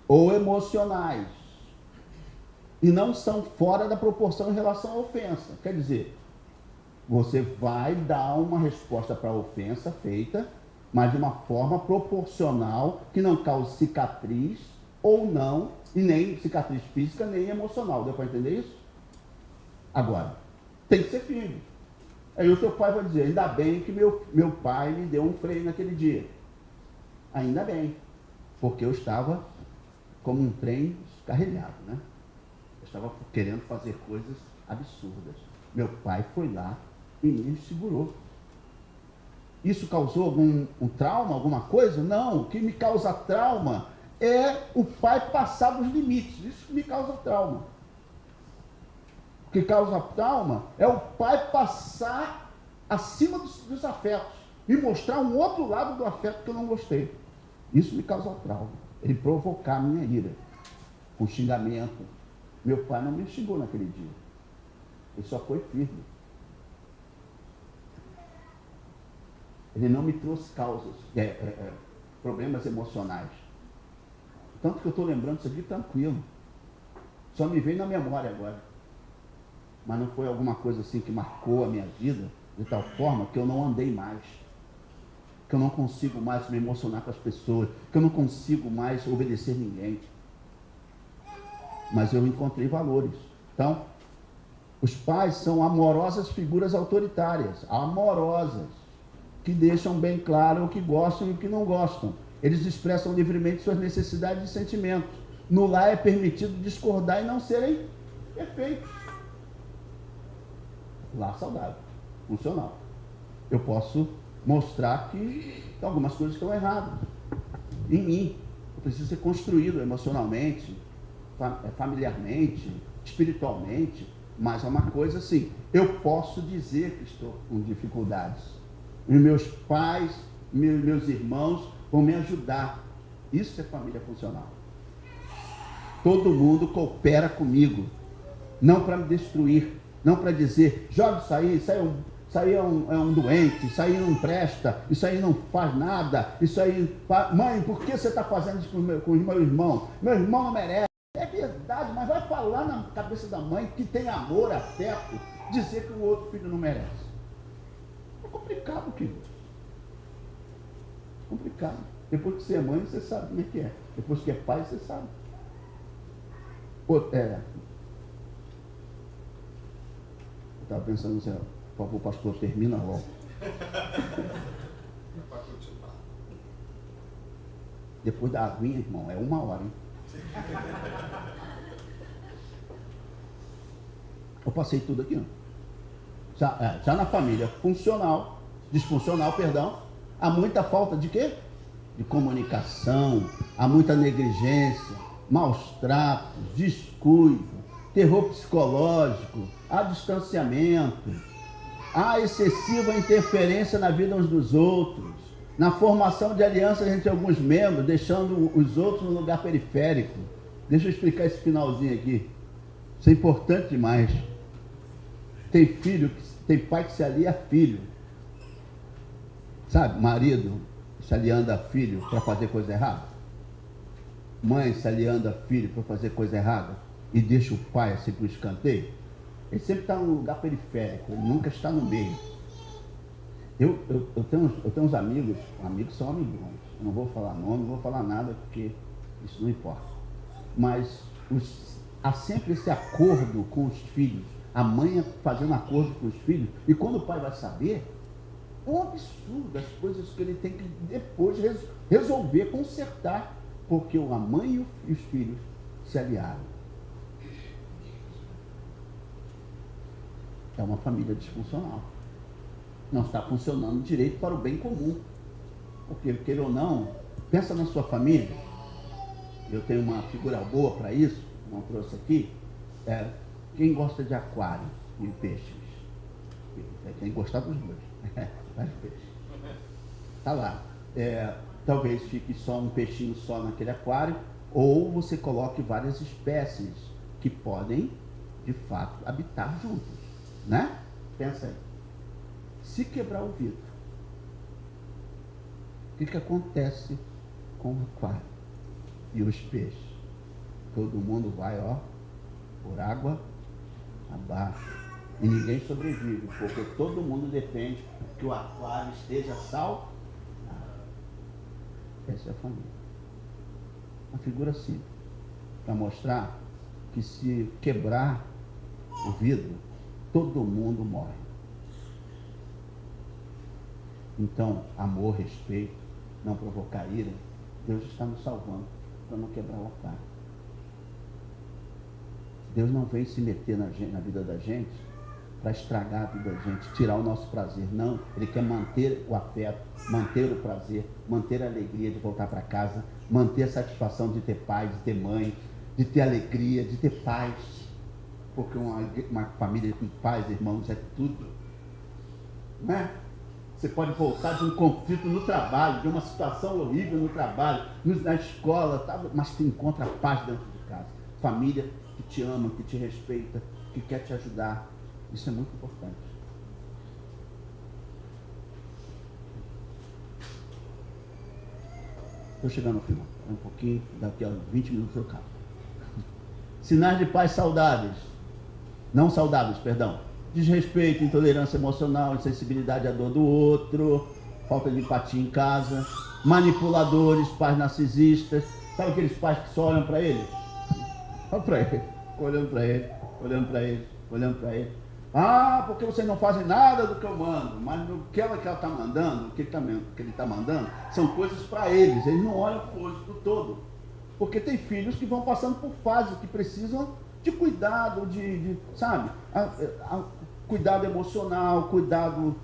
Speaker 1: ou emocionais. E não são fora da proporção em relação à ofensa. Quer dizer, você vai dar uma resposta para a ofensa feita, mas de uma forma proporcional, que não cause cicatriz ou não, e nem cicatriz física, nem emocional. Deu para entender isso? Agora, tem que ser firme. Aí o seu pai vai dizer, ainda bem que meu pai me deu um freio naquele dia. Ainda bem, porque eu estava como um trem descarrilhado, né? Eu estava querendo fazer coisas absurdas. Meu pai foi lá e me segurou. Isso causou algum trauma, alguma coisa? Não, o que me causa trauma é o pai passar dos limites. Isso me causa trauma. O que causa trauma é o pai passar acima dos afetos e mostrar um outro lado do afeto que eu não gostei. Isso me causa trauma. Ele provocar a minha ira com xingamento. Meu pai não me xingou naquele dia. Ele só foi firme. Ele não me trouxe causas, problemas emocionais. Tanto que eu estou lembrando isso aqui tranquilo. Só me veio na memória agora. Mas não foi alguma coisa assim que marcou a minha vida de tal forma que eu não andei mais. Que eu não consigo mais me emocionar com as pessoas. Que eu não consigo mais obedecer ninguém. Mas eu encontrei valores. Então, os pais são amorosas figuras autoritárias. Amorosas. Que deixam bem claro o que gostam e o que não gostam. Eles expressam livremente suas necessidades e sentimentos. No lar é permitido discordar e não serem perfeitos. Lar saudável, funcional. Eu posso mostrar que algumas coisas estão erradas em mim. Eu preciso ser construído emocionalmente, familiarmente, espiritualmente. Mas é uma coisa assim, eu posso dizer que estou com dificuldades. E meus pais, meus irmãos vão me ajudar. Isso é família funcional. Todo mundo coopera comigo. Não para me destruir. Não para dizer, joga isso aí é um doente, isso aí não presta, isso aí não faz nada, isso aí... Mãe, por que você está fazendo isso com o meu irmão? Meu irmão não merece. É verdade, mas vai falar na cabeça da mãe que tem amor, afeto, dizer que o outro filho não merece. É complicado, querido. Complicado. Depois que você é mãe, você sabe como é que é. Depois que é pai, você sabe. Eu estava pensando assim, por favor, pastor, termina logo. Depois da aguinha, irmão, é 1 hora, hein? Eu passei tudo aqui, ó. Já na família funcional, disfuncional, perdão, há muita falta de quê? De comunicação, há muita negligência, maus tratos, descuido, terror psicológico, há distanciamento, há excessiva interferência na vida uns dos outros, na formação de alianças entre alguns membros, deixando os outros no lugar periférico. Deixa eu explicar esse finalzinho aqui. Isso é importante demais. Tem pai que se alia a filho. Sabe, marido se aliando a filho para fazer coisa errada. Mãe se aliando a filho para fazer coisa errada e deixa o pai assim para o escanteio. Ele sempre está no lugar periférico, ele nunca está no meio. Eu tenho uns amigos são amigões. Eu não vou falar nome, não vou falar nada, porque isso não importa. Mas há sempre esse acordo com os filhos. A mãe fazendo acordo com os filhos. E quando o pai vai saber, é um absurdo as coisas que ele tem que depois resolver, consertar. Porque a mãe e os filhos se aliaram. É uma família disfuncional. Não está funcionando direito para o bem comum. Porque, queira ou não, pensa na sua família. Eu tenho uma figura boa para isso, não trouxe aqui. Quem gosta de aquário e peixes? Tem que gostar dos dois. Vários peixes. Está lá. Talvez fique só um peixinho só naquele aquário, ou você coloque várias espécies que podem, de fato, habitar juntos. Né? Pensa aí. Se quebrar o vidro, o que acontece com o aquário e os peixes? Todo mundo vai, por água abaixo. E ninguém sobrevive, porque todo mundo depende que o aquário esteja saudável. Essa é a família. Uma figura simples, para mostrar que se quebrar o vidro, todo mundo morre. Então, amor, respeito, não provocar ira, Deus está nos salvando para não quebrar o aquário. Deus não vem se meter na vida da gente para estragar a vida da gente, tirar o nosso prazer. Não, Ele quer manter o afeto, manter o prazer, manter a alegria de voltar para casa, manter a satisfação de ter pai, de ter mãe, de ter alegria, de ter paz. porque uma família com pais, irmãos, é tudo. Não é? Você pode voltar de um conflito no trabalho, de uma situação horrível no trabalho, na escola, tá? Mas tu encontra paz dentro de casa. Família que te ama, que te respeita, que quer te ajudar. Isso é muito importante. Estou chegando ao final. Um pouquinho, daqui a 20 minutos eu acabo. Sinais de pais saudáveis. Não saudáveis, perdão. Desrespeito, intolerância emocional, insensibilidade à dor do outro, falta de empatia em casa, manipuladores, pais narcisistas. Sabe aqueles pais que só olham para ele? Olha para ele, olhando para ele, olhando para ele, olhando para ele. Ah, porque vocês não fazem nada do que eu mando, mas o que ela está mandando, o que ele está mandando, são coisas para eles não olham para o do todo. Porque tem filhos que vão passando por fases que precisam de cuidado, sabe, cuidado emocional, cuidado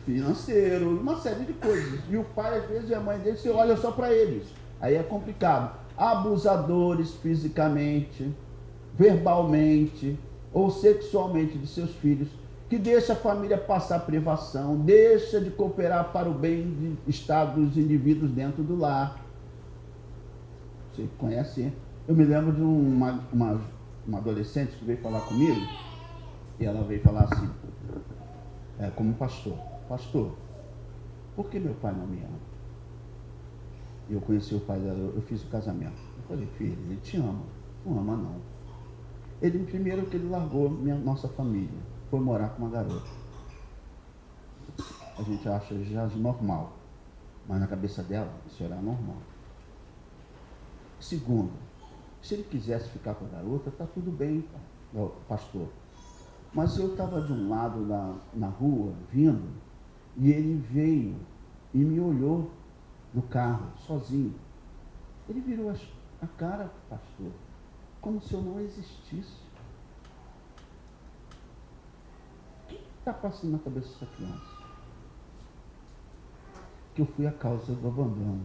Speaker 1: financeiro, uma série de coisas. E o pai, às vezes, e a mãe dele, você olha só para eles. Aí é complicado. Abusadores fisicamente, verbalmente ou sexualmente de seus filhos, que deixa a família passar privação, deixa de cooperar para o bem-estar dos indivíduos dentro do lar. Você conhece, hein? Eu me lembro de uma adolescente que veio falar comigo, e ela veio falar assim, como pastor, por que meu pai não me ama? E eu conheci o pai dela, eu fiz o casamento. Eu falei, filho, ele te ama. Não ama não. Primeiro que ele largou nossa família, foi morar com uma garota. A gente acha já normal, mas na cabeça dela isso era normal. Segundo, se ele quisesse ficar com a garota, tá tudo bem, pastor. Mas eu estava de um lado na rua, vindo, e ele veio e me olhou no carro, sozinho. Ele virou a cara, pastor, como se eu não existisse. O que está passando na cabeça dessa criança? Que eu fui a causa do abandono.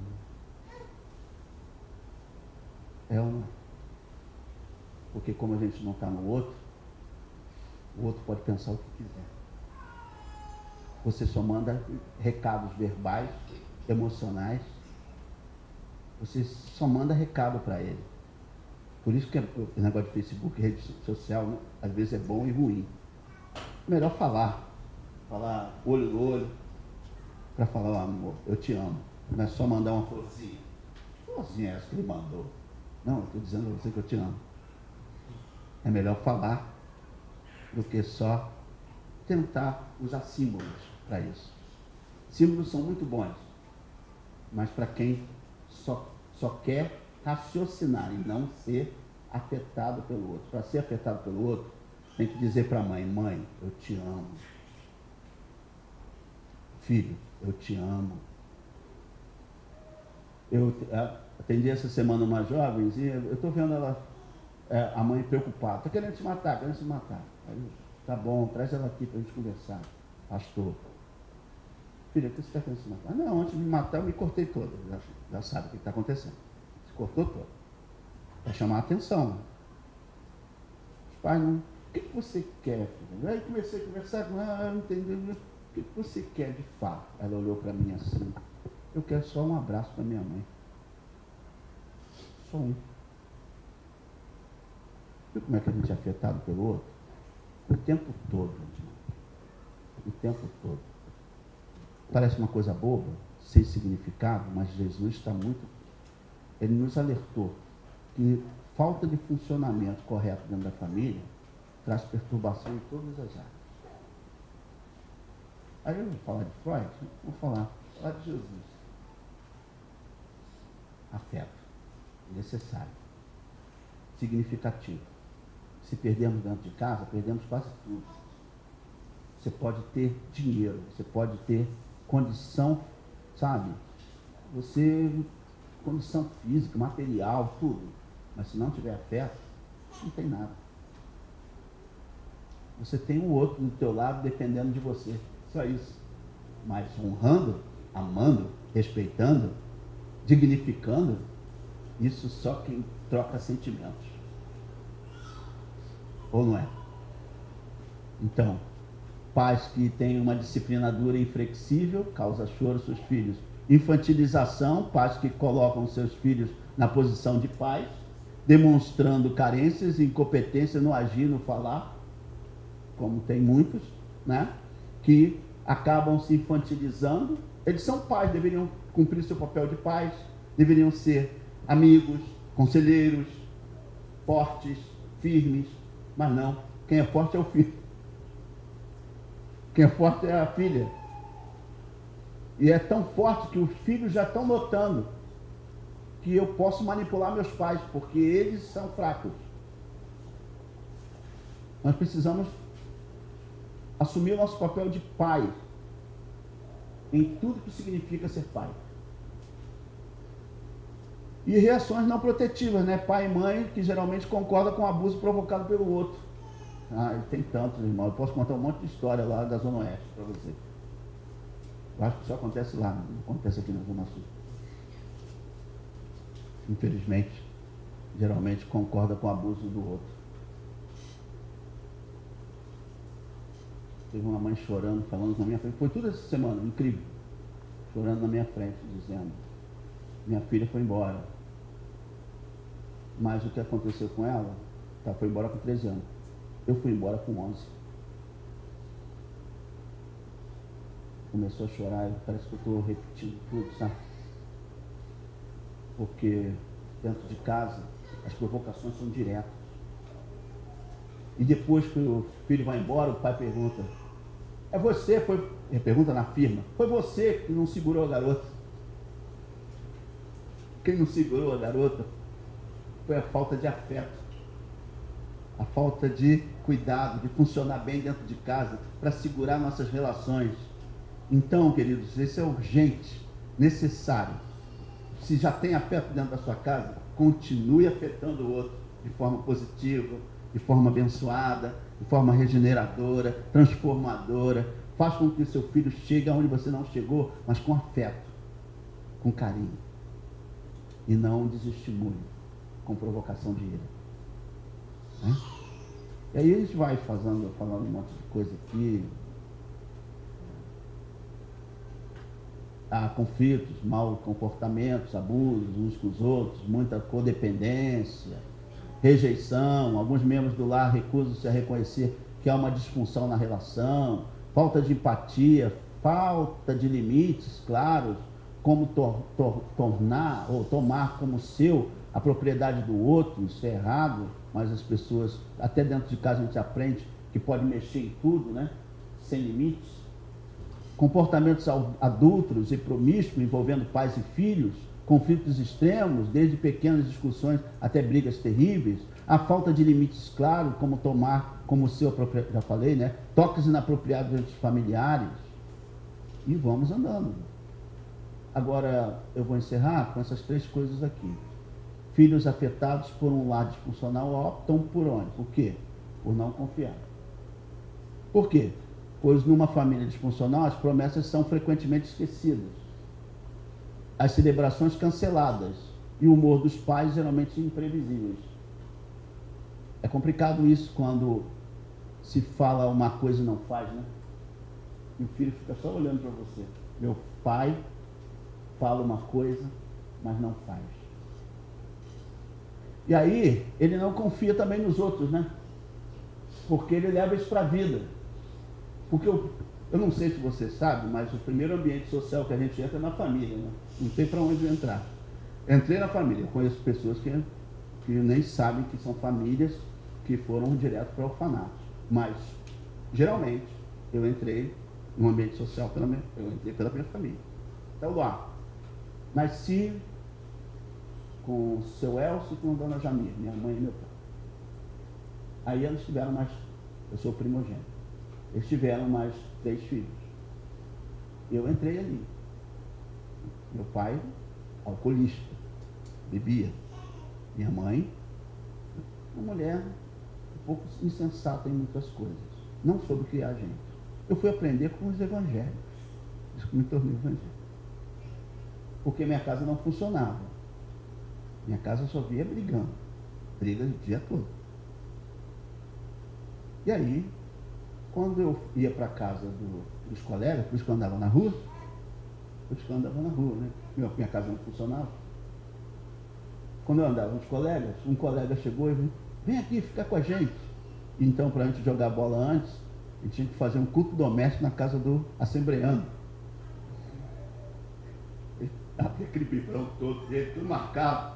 Speaker 1: Porque como a gente não está no outro, o outro pode pensar o que quiser. Você só manda recados verbais, emocionais. Você só manda recado para ele. Por isso que o negócio de Facebook, rede social, né, às vezes é bom e ruim. Melhor falar olho no olho, para falar, amor, eu te amo. Não é só mandar uma florzinha. Florzinha é essa que ele mandou. Não, eu estou dizendo a você que eu te amo. É melhor falar do que só tentar usar símbolos para isso. Símbolos são muito bons, mas para quem só quer raciocinar e não ser afetado pelo outro. Para ser afetado pelo outro, tem que dizer para a mãe, mãe, eu te amo. Filho, eu te amo. Eu atendi essa semana uma jovenzinha, eu estou vendo ela, a mãe preocupada, está querendo se matar, Aí, tá bom, traz ela aqui para a gente conversar. Pastor, filha, por que você está querendo se matar? Não, antes de me matar eu me cortei toda, já sabe o que está acontecendo. Se cortou toda. Para chamar a atenção. Os pais não, o que você quer, filha? Aí comecei a conversar com ela, não entendi, o que você quer de fato? Ela olhou para mim assim, eu quero só um abraço da minha mãe. Só um. Viu como é que a gente é afetado pelo outro? O tempo todo. O tempo todo. Parece uma coisa boba, sem significado, mas Jesus está muito... Ele nos alertou que falta de funcionamento correto dentro da família traz perturbação em todas as áreas. Aí eu vou falar de Freud? Vou falar de Jesus. Afeto. Necessário. Significativo. Se perdermos dentro de casa, perdemos quase tudo. Você pode ter dinheiro, você pode ter condição, sabe? Condição física, material, tudo. Mas se não tiver afeto, não tem nada. Você tem um outro do teu lado dependendo de você. Só isso. Mas honrando, amando, respeitando, dignificando, isso só quem troca sentimentos. Ou não é? Então, pais que têm uma disciplina dura e inflexível, causa choro aos seus filhos. Infantilização, pais que colocam seus filhos na posição de pais, demonstrando carências e incompetência no agir, no falar, como tem muitos, né? Que acabam se infantilizando. Eles são pais, deveriam cumprir seu papel de pais, deveriam ser amigos, conselheiros, fortes, firmes, mas não. Quem é forte é o filho. Quem é forte é a filha. E é tão forte que os filhos já estão notando que eu posso manipular meus pais, porque eles são fracos. Nós precisamos assumir o nosso papel de pai em tudo que significa ser pai. E reações não protetivas, né? Pai e mãe que geralmente concordam com o abuso provocado pelo outro. Tem tantos, irmão. Eu posso contar um monte de história lá da Zona Oeste para você. Eu acho que isso acontece lá, não acontece aqui na Zona Sul. Infelizmente, geralmente concorda com o abuso do outro. Teve uma mãe chorando, falando na minha frente. Foi tudo essa semana, incrível. Chorando na minha frente, dizendo: minha filha foi embora. Mas o que aconteceu com ela? Ela foi embora com 13 anos. Eu fui embora com 11. Começou a chorar, parece que eu estou repetindo tudo, sabe? Porque dentro de casa as provocações são diretas. E depois que o filho vai embora, o pai pergunta: é você, foi... Ele pergunta na firma: foi você que não segurou a garota? Quem não segurou a garota foi a falta de afeto, a falta de cuidado, de funcionar bem dentro de casa, para segurar nossas relações. Então, queridos, isso é urgente, necessário. Se já tem afeto dentro da sua casa, continue afetando o outro de forma positiva, de forma abençoada, de forma regeneradora, transformadora. Faça com que o seu filho chegue aonde você não chegou, mas com afeto, com carinho. E não desestimule com provocação de ira. Né? E aí a gente vai falando um monte de coisa aqui. Há conflitos, maus comportamentos, abusos uns com os outros, muita codependência, rejeição. Alguns membros do lar recusam-se a reconhecer que há uma disfunção na relação, falta de empatia, falta de limites claros, como tornar ou tomar como seu a propriedade do outro. Isso é errado, mas as pessoas, até dentro de casa a gente aprende que pode mexer em tudo, né? Sem limites. Comportamentos adúlteros e promíscuos envolvendo pais e filhos, conflitos extremos, desde pequenas discussões até brigas terríveis, a falta de limites claros, como tomar como seu, já falei, né? Toques inapropriados entre os familiares, e vamos andando. Agora, eu vou encerrar com essas 3 coisas aqui. Filhos afetados por um lar disfuncional optam por onde? Por quê? Por não confiar. Por quê? Pois numa família disfuncional as promessas são frequentemente esquecidas, as celebrações canceladas e o humor dos pais geralmente imprevisíveis. É complicado isso quando se fala uma coisa e não faz, né? E o filho fica só olhando para você. Meu pai fala uma coisa, mas não faz. E aí ele não confia também nos outros, né? Porque ele leva isso para a vida. Porque eu não sei se você sabe, mas o primeiro ambiente social que a gente entra é na família, né? Não sei para onde entrar. Entrei na família, eu conheço pessoas que nem sabem que são famílias que foram direto para o orfanato. Mas, geralmente, eu entrei no ambiente social eu entrei pela minha família. Então, lá, nasci com o seu Elcio e com a dona Jamir, minha mãe e meu pai. Aí eles tiveram mais, eu sou primogênito. Eles tiveram mais 3 filhos. Eu entrei ali. Meu pai, alcoolista, bebia. Minha mãe, uma mulher um pouco insensata em muitas coisas. Não soube criar gente. Eu fui aprender com os evangélicos. Isso que me tornou evangélico. Porque minha casa não funcionava. Minha casa só via brigando. Briga o dia todo. E aí, quando eu ia para a casa dos colegas, por isso que eu andava na rua, né? Minha casa não funcionava. Quando eu andava com os colegas, um colega chegou e disse, vem aqui ficar com a gente. Então, para a gente jogar bola antes, a gente tinha que fazer um culto doméstico na casa do assembleano. Até aquele bibrão todo dele, tudo marcado.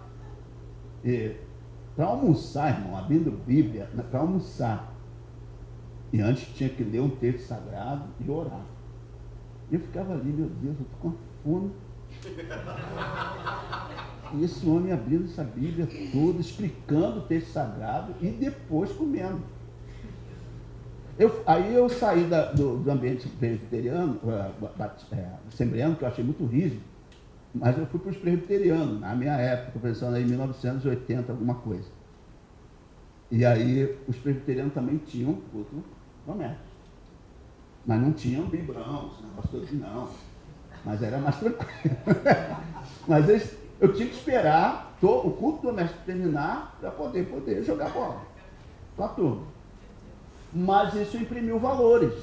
Speaker 1: Para almoçar, irmão, abrindo Bíblia, para almoçar. E antes tinha que ler um texto sagrado e orar. E eu ficava ali, meu Deus, eu estou com fome. E esse homem abrindo essa Bíblia toda, explicando o texto sagrado e depois comendo. Aí eu saí do ambiente presbiteriano, assembleano, que eu achei muito rígido, mas eu fui para os presbiterianos, na minha época, pensando em 1980, alguma coisa. E aí os presbiterianos também tinham culto doméstico. Mas não tinham bibrão, esse negócio todo não. Mas era mais tranquilo. Mas eu tinha que esperar o culto doméstico terminar para poder jogar bola com a turma. Mas isso imprimiu valores.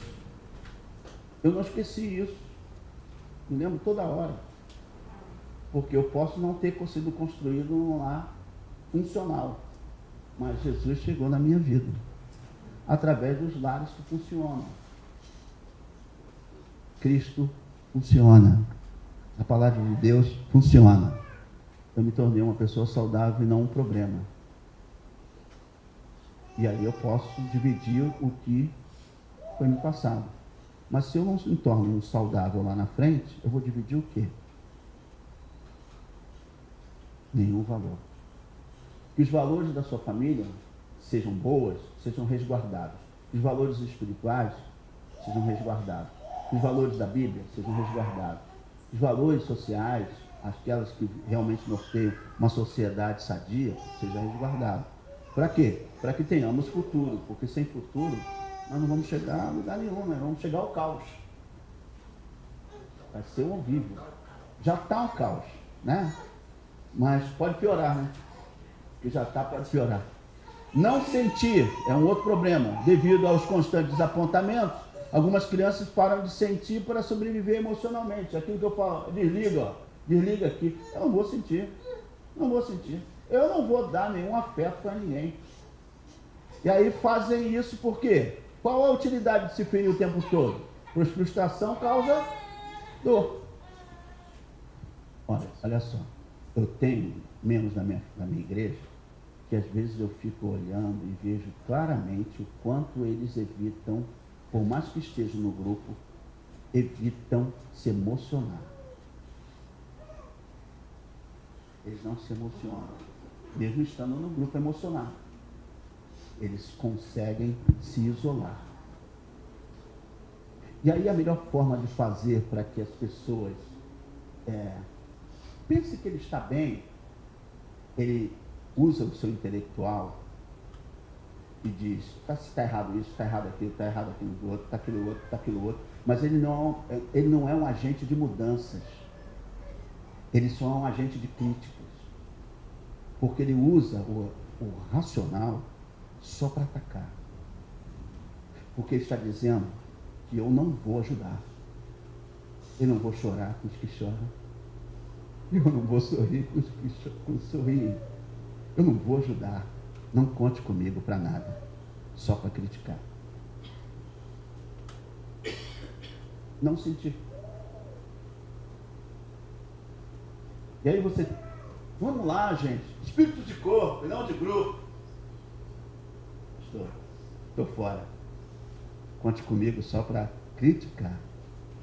Speaker 1: Eu não esqueci isso. Me lembro toda hora. Porque eu posso não ter sido construído num lar funcional. Mas Jesus chegou na minha vida. Através dos lares que funcionam. Cristo funciona. A palavra de Deus funciona. Eu me tornei uma pessoa saudável e não um problema. E aí eu posso dividir o que foi me passado. Mas se eu não me torno um saudável lá na frente, eu vou dividir o quê? Nenhum valor. Que os valores da sua família sejam boas, sejam resguardados. Os valores espirituais sejam resguardados. Os valores da Bíblia sejam resguardados. Os valores sociais, aquelas que realmente norteiam uma sociedade sadia, sejam resguardados. Para quê? Para que tenhamos futuro, porque sem futuro nós não vamos chegar a lugar nenhum, né? Vamos chegar ao caos. Vai ser horrível. Já está um caos, né? Mas pode piorar, né? Porque já está, pode piorar. Não sentir é um outro problema. Devido aos constantes desapontamentos, algumas crianças param de sentir para sobreviver emocionalmente. Aquilo que eu falo, desliga aqui. Eu não vou sentir. Eu não vou dar nenhum afeto para ninguém. E aí fazem isso por quê? Qual a utilidade de se ferir o tempo todo? Pois frustração causa dor. Olha só. Eu tenho membros da minha igreja que às vezes eu fico olhando e vejo claramente o quanto eles evitam, por mais que estejam no grupo, evitam se emocionar. Eles não se emocionam, mesmo estando no grupo emocionado. Eles conseguem se isolar. E aí a melhor forma de fazer para que as pessoas pense que ele está bem, ele usa o seu intelectual e diz, está errado isso, está errado aquilo, está errado aquilo outro, está aquilo outro, está aquilo outro. Mas ele não é um agente de mudanças. Ele só é um agente de críticas. Porque ele usa o racional só para atacar. Porque ele está dizendo que eu não vou ajudar. Eu não vou chorar com os que choram. Eu não vou sorrir com os que sorriem. Eu não vou ajudar. Não conte comigo para nada. Só para criticar. Não sentir. E aí você... Vamos lá, gente. Espírito de corpo, não de grupo. Estou fora. Conte comigo só para criticar.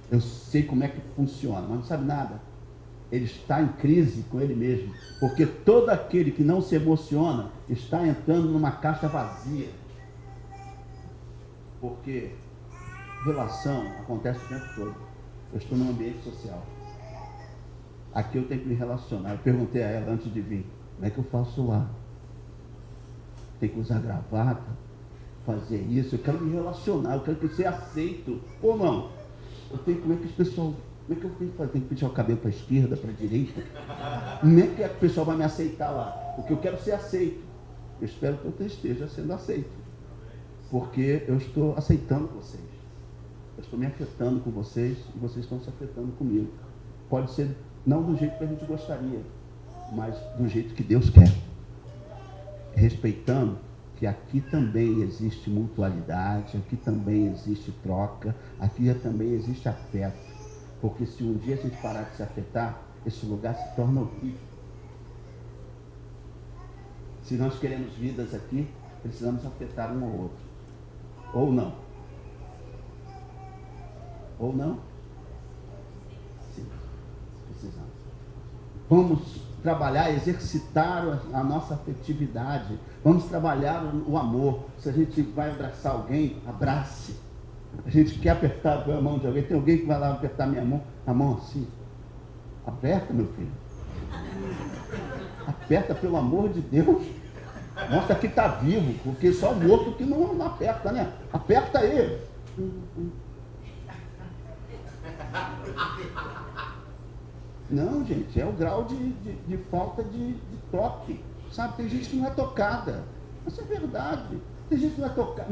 Speaker 1: Eu sei como é que funciona, mas não sabe nada. Ele está em crise com ele mesmo, porque todo aquele que não se emociona está entrando numa caixa vazia. Porque relação acontece o tempo todo. Eu estou num ambiente social. Aqui eu tenho que me relacionar. Eu perguntei a ela antes de vir, como é que eu faço lá? Tem que usar gravata, fazer isso, eu quero me relacionar, eu quero ser aceito. Ou não? Como é que as pessoas... Como é que eu tenho que fazer? Tenho que puxar o cabelo para a esquerda, para a direita? Como é que o pessoal vai me aceitar lá? Porque eu quero ser aceito. Eu espero que eu esteja sendo aceito. porque eu estou aceitando vocês. Eu estou me afetando com vocês e vocês estão se afetando comigo. Pode ser não do jeito que a gente gostaria, mas do jeito que Deus quer. Respeitando que aqui também existe mutualidade, aqui também existe troca, aqui também existe afeto. Porque se um dia a gente parar de se afetar, esse lugar se torna horrível. Se nós queremos vidas aqui, precisamos afetar um ao outro. Ou não? Ou não? Sim, precisamos. Vamos trabalhar, exercitar a nossa afetividade. Vamos trabalhar o amor. Se a gente vai abraçar alguém, abrace. A gente quer apertar a mão de alguém. Tem alguém que vai lá apertar minha mão, a mão assim. Aperta, meu filho. Aperta, pelo amor de Deus. Mostra que está vivo, porque só morto que não aperta, né? Aperta aí. Não, gente, é o grau de falta de toque. Sabe, tem gente que não é tocada. Isso é verdade. Tem gente que não é tocada.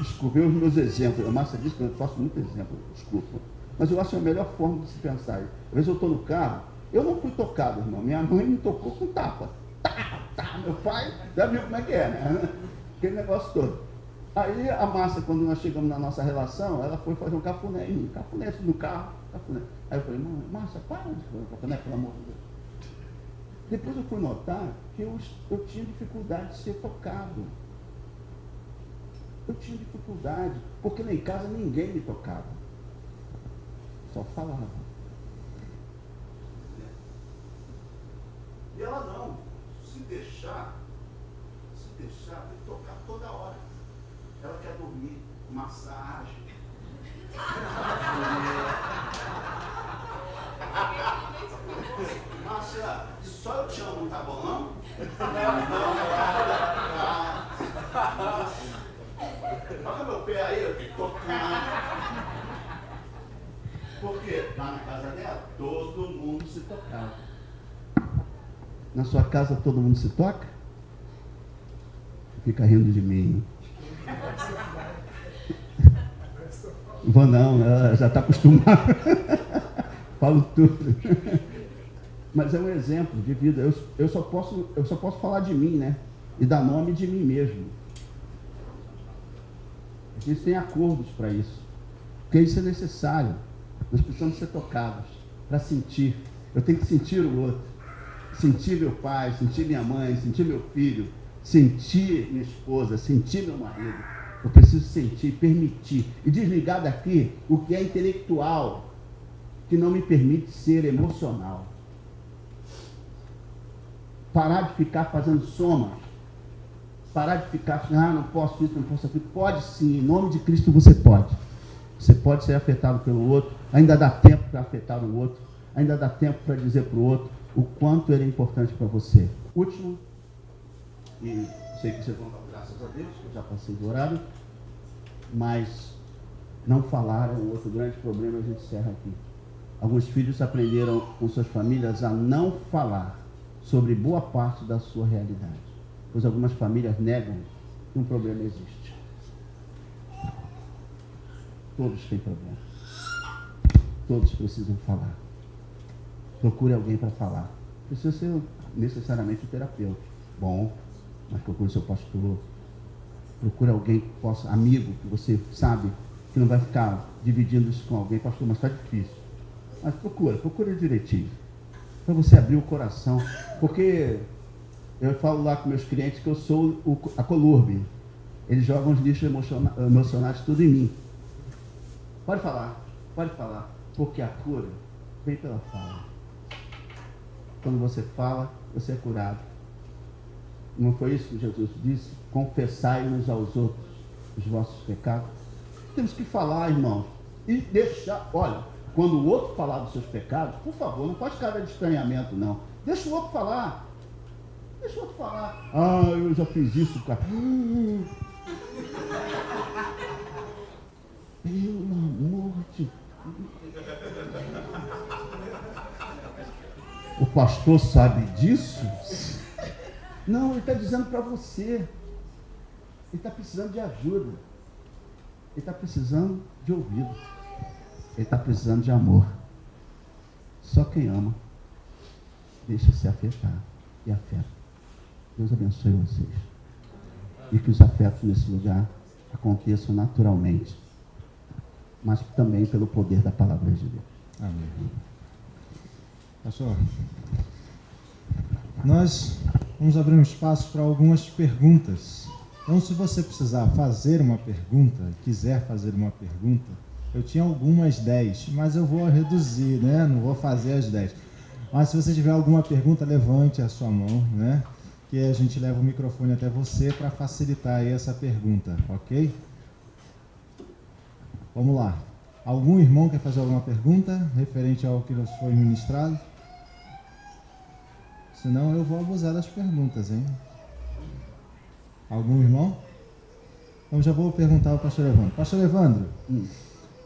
Speaker 1: Desculpa, eu os meus exemplos. A Márcia disse que eu faço muito exemplo, desculpa. Mas eu acho a melhor forma de se pensar. Às vezes eu estou no carro, eu não fui tocado, irmão. Minha mãe me tocou com tapa. Meu pai, já viu como é que é, né? Aquele negócio todo. Aí a Márcia, quando nós chegamos na nossa relação, ela foi fazer um cafuné em mim. Cafuné no carro, cafuné. Aí eu falei, Márcia, para de fazer um cafuné, pelo amor de Deus. Depois eu fui notar que eu tinha dificuldade de ser tocado. Eu tinha dificuldade, porque lá em casa ninguém me tocava. Só falava. E ela não. Se deixar, tem que tocar toda hora. Ela quer dormir, massagem. Márcia, só eu te amo, tá bom, não? Toca meu pé aí, eu tenho que tocar. Porque lá na casa dela, todo mundo se tocava. Na sua casa todo mundo se toca? Fica rindo de mim. Vou não, já está acostumado. Falo tudo. Mas é um exemplo de vida. Eu só posso falar de mim, né? E dar nome de mim mesmo. A gente tem acordos para isso. Porque isso é necessário. Nós precisamos ser tocados para sentir. Eu tenho que sentir o outro. Sentir meu pai, sentir minha mãe, sentir meu filho, sentir minha esposa, sentir meu marido. Eu preciso sentir, permitir. E desligar daqui o que é intelectual, que não me permite ser emocional. Parar de ficar fazendo soma. Parar de ficar, não posso isso, não posso aquilo. Pode sim, em nome de Cristo você pode. Você pode ser afetado pelo outro. Ainda dá tempo para afetar o outro. Ainda dá tempo para dizer para o outro o quanto ele é importante para você. Último, e sei que vocês vão dar graças a Deus, que eu já passei do horário, mas não falar é um outro grande problema, a gente encerra aqui. Alguns filhos aprenderam com suas famílias a não falar sobre boa parte da sua realidade, pois algumas famílias negam que um problema existe. Todos têm problema. Todos precisam falar. Procure alguém para falar. Precisa ser necessariamente um terapeuta. Bom, mas procure seu pastor. Procure alguém que possa, amigo, que você sabe que não vai ficar dividindo isso com alguém. Pastor, mas está difícil. Mas procura direitinho. Para você abrir o coração. Porque eu falo lá com meus clientes que eu sou a Colurbe. Eles jogam os lixos emocionais tudo em mim. Pode falar. Porque a cura vem pela fala. Quando você fala, você é curado. Não foi isso que Jesus disse? Confessai uns aos outros os vossos pecados. Temos que falar, irmãos. E deixar, olha, quando o outro falar dos seus pecados, por favor, não faz cara de estranhamento, não. Deixa o outro falar. Eu já fiz isso, cara. Pelo amor de Deus. O pastor sabe disso? Não, ele está dizendo para você. Ele está precisando de ajuda. Ele está precisando de ouvido. Ele está precisando de amor. Só quem ama deixa se afetar e afeta. Deus abençoe vocês. E que os afetos nesse lugar aconteçam naturalmente, mas também pelo poder da palavra de Deus.
Speaker 2: Amém. Pastor, nós vamos abrir um espaço para algumas perguntas. Então, se você precisar fazer uma pergunta, quiser fazer uma pergunta, eu tinha algumas 10, mas eu vou reduzir, né? Não vou fazer as 10. Mas se você tiver alguma pergunta, levante a sua mão, né? Que a gente leva o microfone até você para facilitar aí essa pergunta, ok? Vamos lá. Algum irmão quer fazer alguma pergunta referente ao que nos foi ministrado? Senão eu vou abusar das perguntas, hein? Algum irmão? Então já vou perguntar ao pastor Evandro. Pastor Evandro,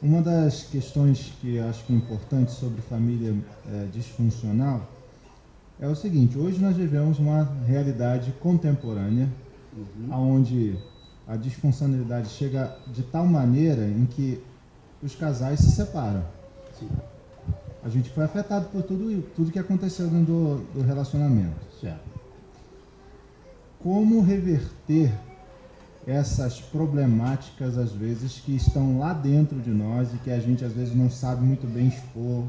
Speaker 2: uma das questões que eu acho que é importante sobre família disfuncional é o seguinte: hoje nós vivemos uma realidade contemporânea, onde a disfuncionalidade chega de tal maneira em que os casais se separam.
Speaker 1: Sim.
Speaker 2: A gente foi afetado por tudo que aconteceu dentro do relacionamento.
Speaker 1: Certo.
Speaker 2: Como reverter essas problemáticas, às vezes, que estão lá dentro de nós e que a gente, às vezes, não sabe muito bem expor,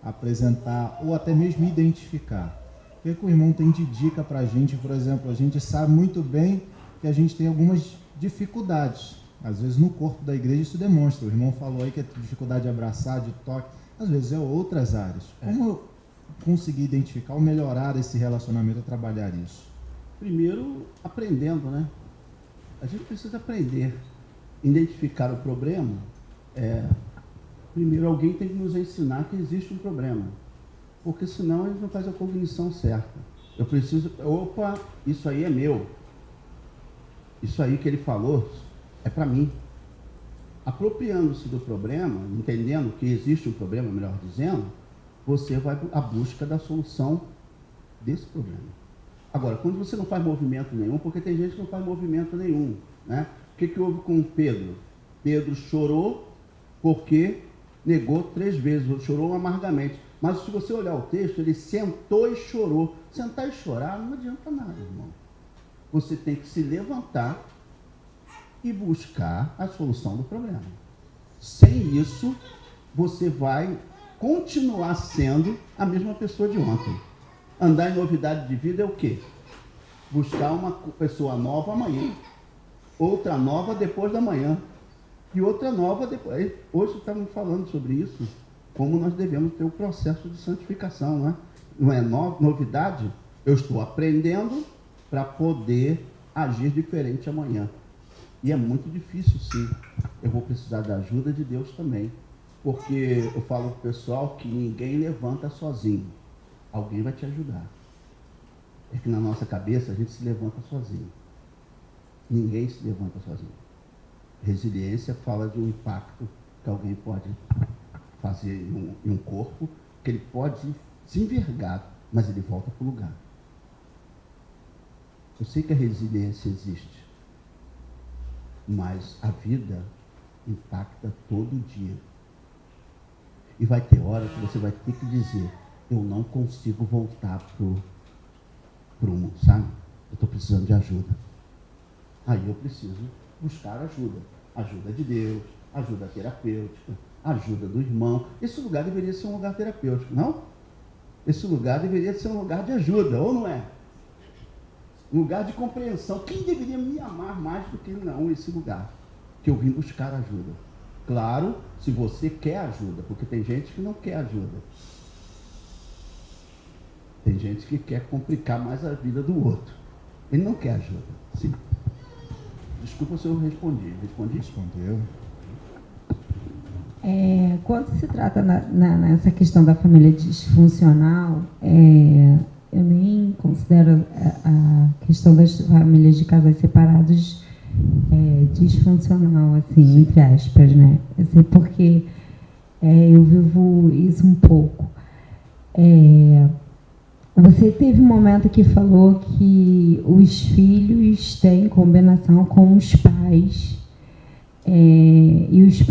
Speaker 2: apresentar ou até mesmo identificar? O que o irmão tem de dica para a gente? Por exemplo, a gente sabe muito bem que a gente tem algumas dificuldades. Às vezes, no corpo da igreja isso demonstra. O irmão falou aí que é dificuldade de abraçar, de toque. Às vezes é outras áreas. Como eu conseguir identificar ou melhorar esse relacionamento, trabalhar isso?
Speaker 1: Primeiro, aprendendo, né? A gente precisa aprender. Identificar o problema. Primeiro, alguém tem que nos ensinar que existe um problema. Porque senão a gente não faz a cognição certa. Eu preciso... Opa, isso aí é meu. Isso aí que ele falou é para mim. Apropriando-se do problema, entendendo que existe um problema, melhor dizendo, você vai à busca da solução desse problema. Agora, quando você não faz movimento nenhum, porque tem gente que não faz movimento nenhum, né? O que houve com Pedro? Pedro chorou porque negou 3 vezes, chorou amargamente. Mas se você olhar o texto, ele sentou e chorou. Sentar e chorar não adianta nada, irmão. Você tem que se levantar e buscar a solução do problema. Sem isso, você vai continuar sendo a mesma pessoa de ontem. Andar em novidade de vida é o quê? Buscar uma pessoa nova amanhã, outra nova depois da manhã, e outra nova depois. Hoje estamos falando sobre isso, como nós devemos ter o processo de santificação, né? Não é novidade, eu estou aprendendo para poder agir diferente amanhã. E é muito difícil, sim. Eu vou precisar da ajuda de Deus também. Porque eu falo para o pessoal que ninguém levanta sozinho. Alguém vai te ajudar. É que na nossa cabeça a gente se levanta sozinho. Ninguém se levanta sozinho. Resiliência fala de um impacto que alguém pode fazer em um corpo, que ele pode se envergar, mas ele volta para o lugar. Eu sei que a resiliência existe. Mas a vida impacta todo dia. E vai ter hora que você vai ter que dizer: eu não consigo voltar pro prumo, sabe? Eu estou precisando de ajuda. Aí eu preciso buscar ajuda. Ajuda de Deus, ajuda terapêutica, ajuda do irmão. Esse lugar deveria ser um lugar terapêutico, não? Esse lugar deveria ser um lugar de ajuda, ou não é? Um lugar de compreensão. Quem deveria me amar mais do que não esse lugar? Que eu vim buscar ajuda. Claro, se você quer ajuda, porque tem gente que não quer ajuda. Tem gente que quer complicar mais a vida do outro. Ele não quer ajuda. Sim. Desculpa se eu respondi.
Speaker 2: Respondeu.
Speaker 3: Quando se trata nessa questão da família disfuncional, eu nem considero a questão das famílias de casais separados disfuncional, assim, entre aspas, né? Assim, porque eu vivo isso um pouco. Você teve um momento que falou que os filhos têm combinação com os pais, e os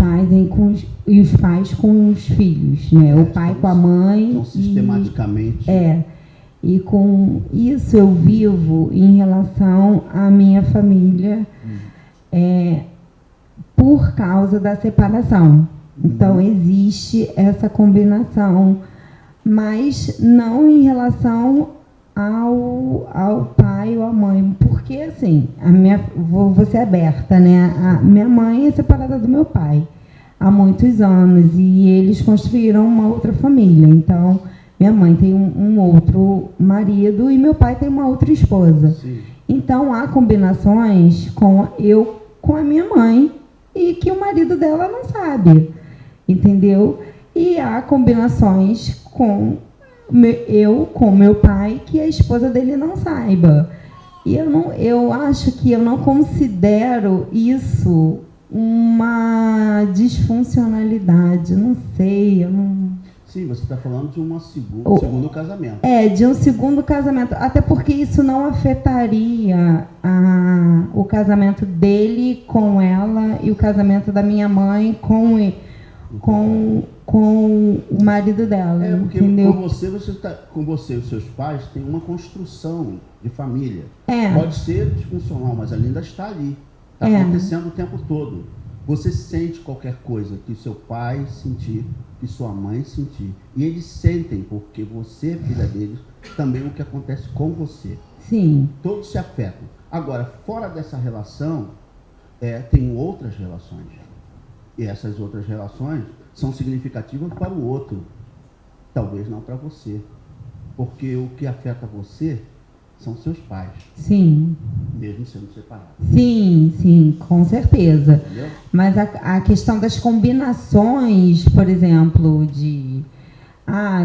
Speaker 3: pais com os filhos, né? O pai com a mãe.
Speaker 1: Então, sistematicamente.
Speaker 3: E com isso eu vivo em relação à minha família, por causa da separação. Então, existe essa combinação, mas não em relação ao pai ou à mãe. Porque, assim, vou ser aberta, né? A minha mãe é separada do meu pai há muitos anos e eles construíram uma outra família. Então, minha mãe tem um outro marido e meu pai tem uma outra esposa.
Speaker 1: Sim.
Speaker 3: Então, há combinações com a minha mãe e que o marido dela não sabe, entendeu? E há combinações com meu pai que a esposa dele não saiba. E eu acho que eu não considero isso uma disfuncionalidade, não sei, eu não...
Speaker 1: Sim, você está falando de um segundo casamento.
Speaker 3: De um segundo casamento. Até porque isso não afetaria o casamento dele com ela e o casamento da minha mãe com o marido dela.
Speaker 1: Porque
Speaker 3: entendeu?
Speaker 1: com você e os seus pais tem uma construção de família.
Speaker 3: É.
Speaker 1: Pode ser disfuncional, mas ela ainda está ali. Está acontecendo o tempo todo. Você sente qualquer coisa que seu pai sentir, que sua mãe sentir. E eles sentem, porque você é filha deles, também o que acontece com você.
Speaker 3: Sim.
Speaker 1: Todos se afetam. Agora, fora dessa relação, tem outras relações. E essas outras relações são significativas para o outro. Talvez não para você. Porque o que afeta você são seus pais.
Speaker 3: Sim.
Speaker 1: Mesmo sendo separados.
Speaker 3: Sim, com certeza.
Speaker 1: Entendeu?
Speaker 3: Mas a questão das combinações, por exemplo, de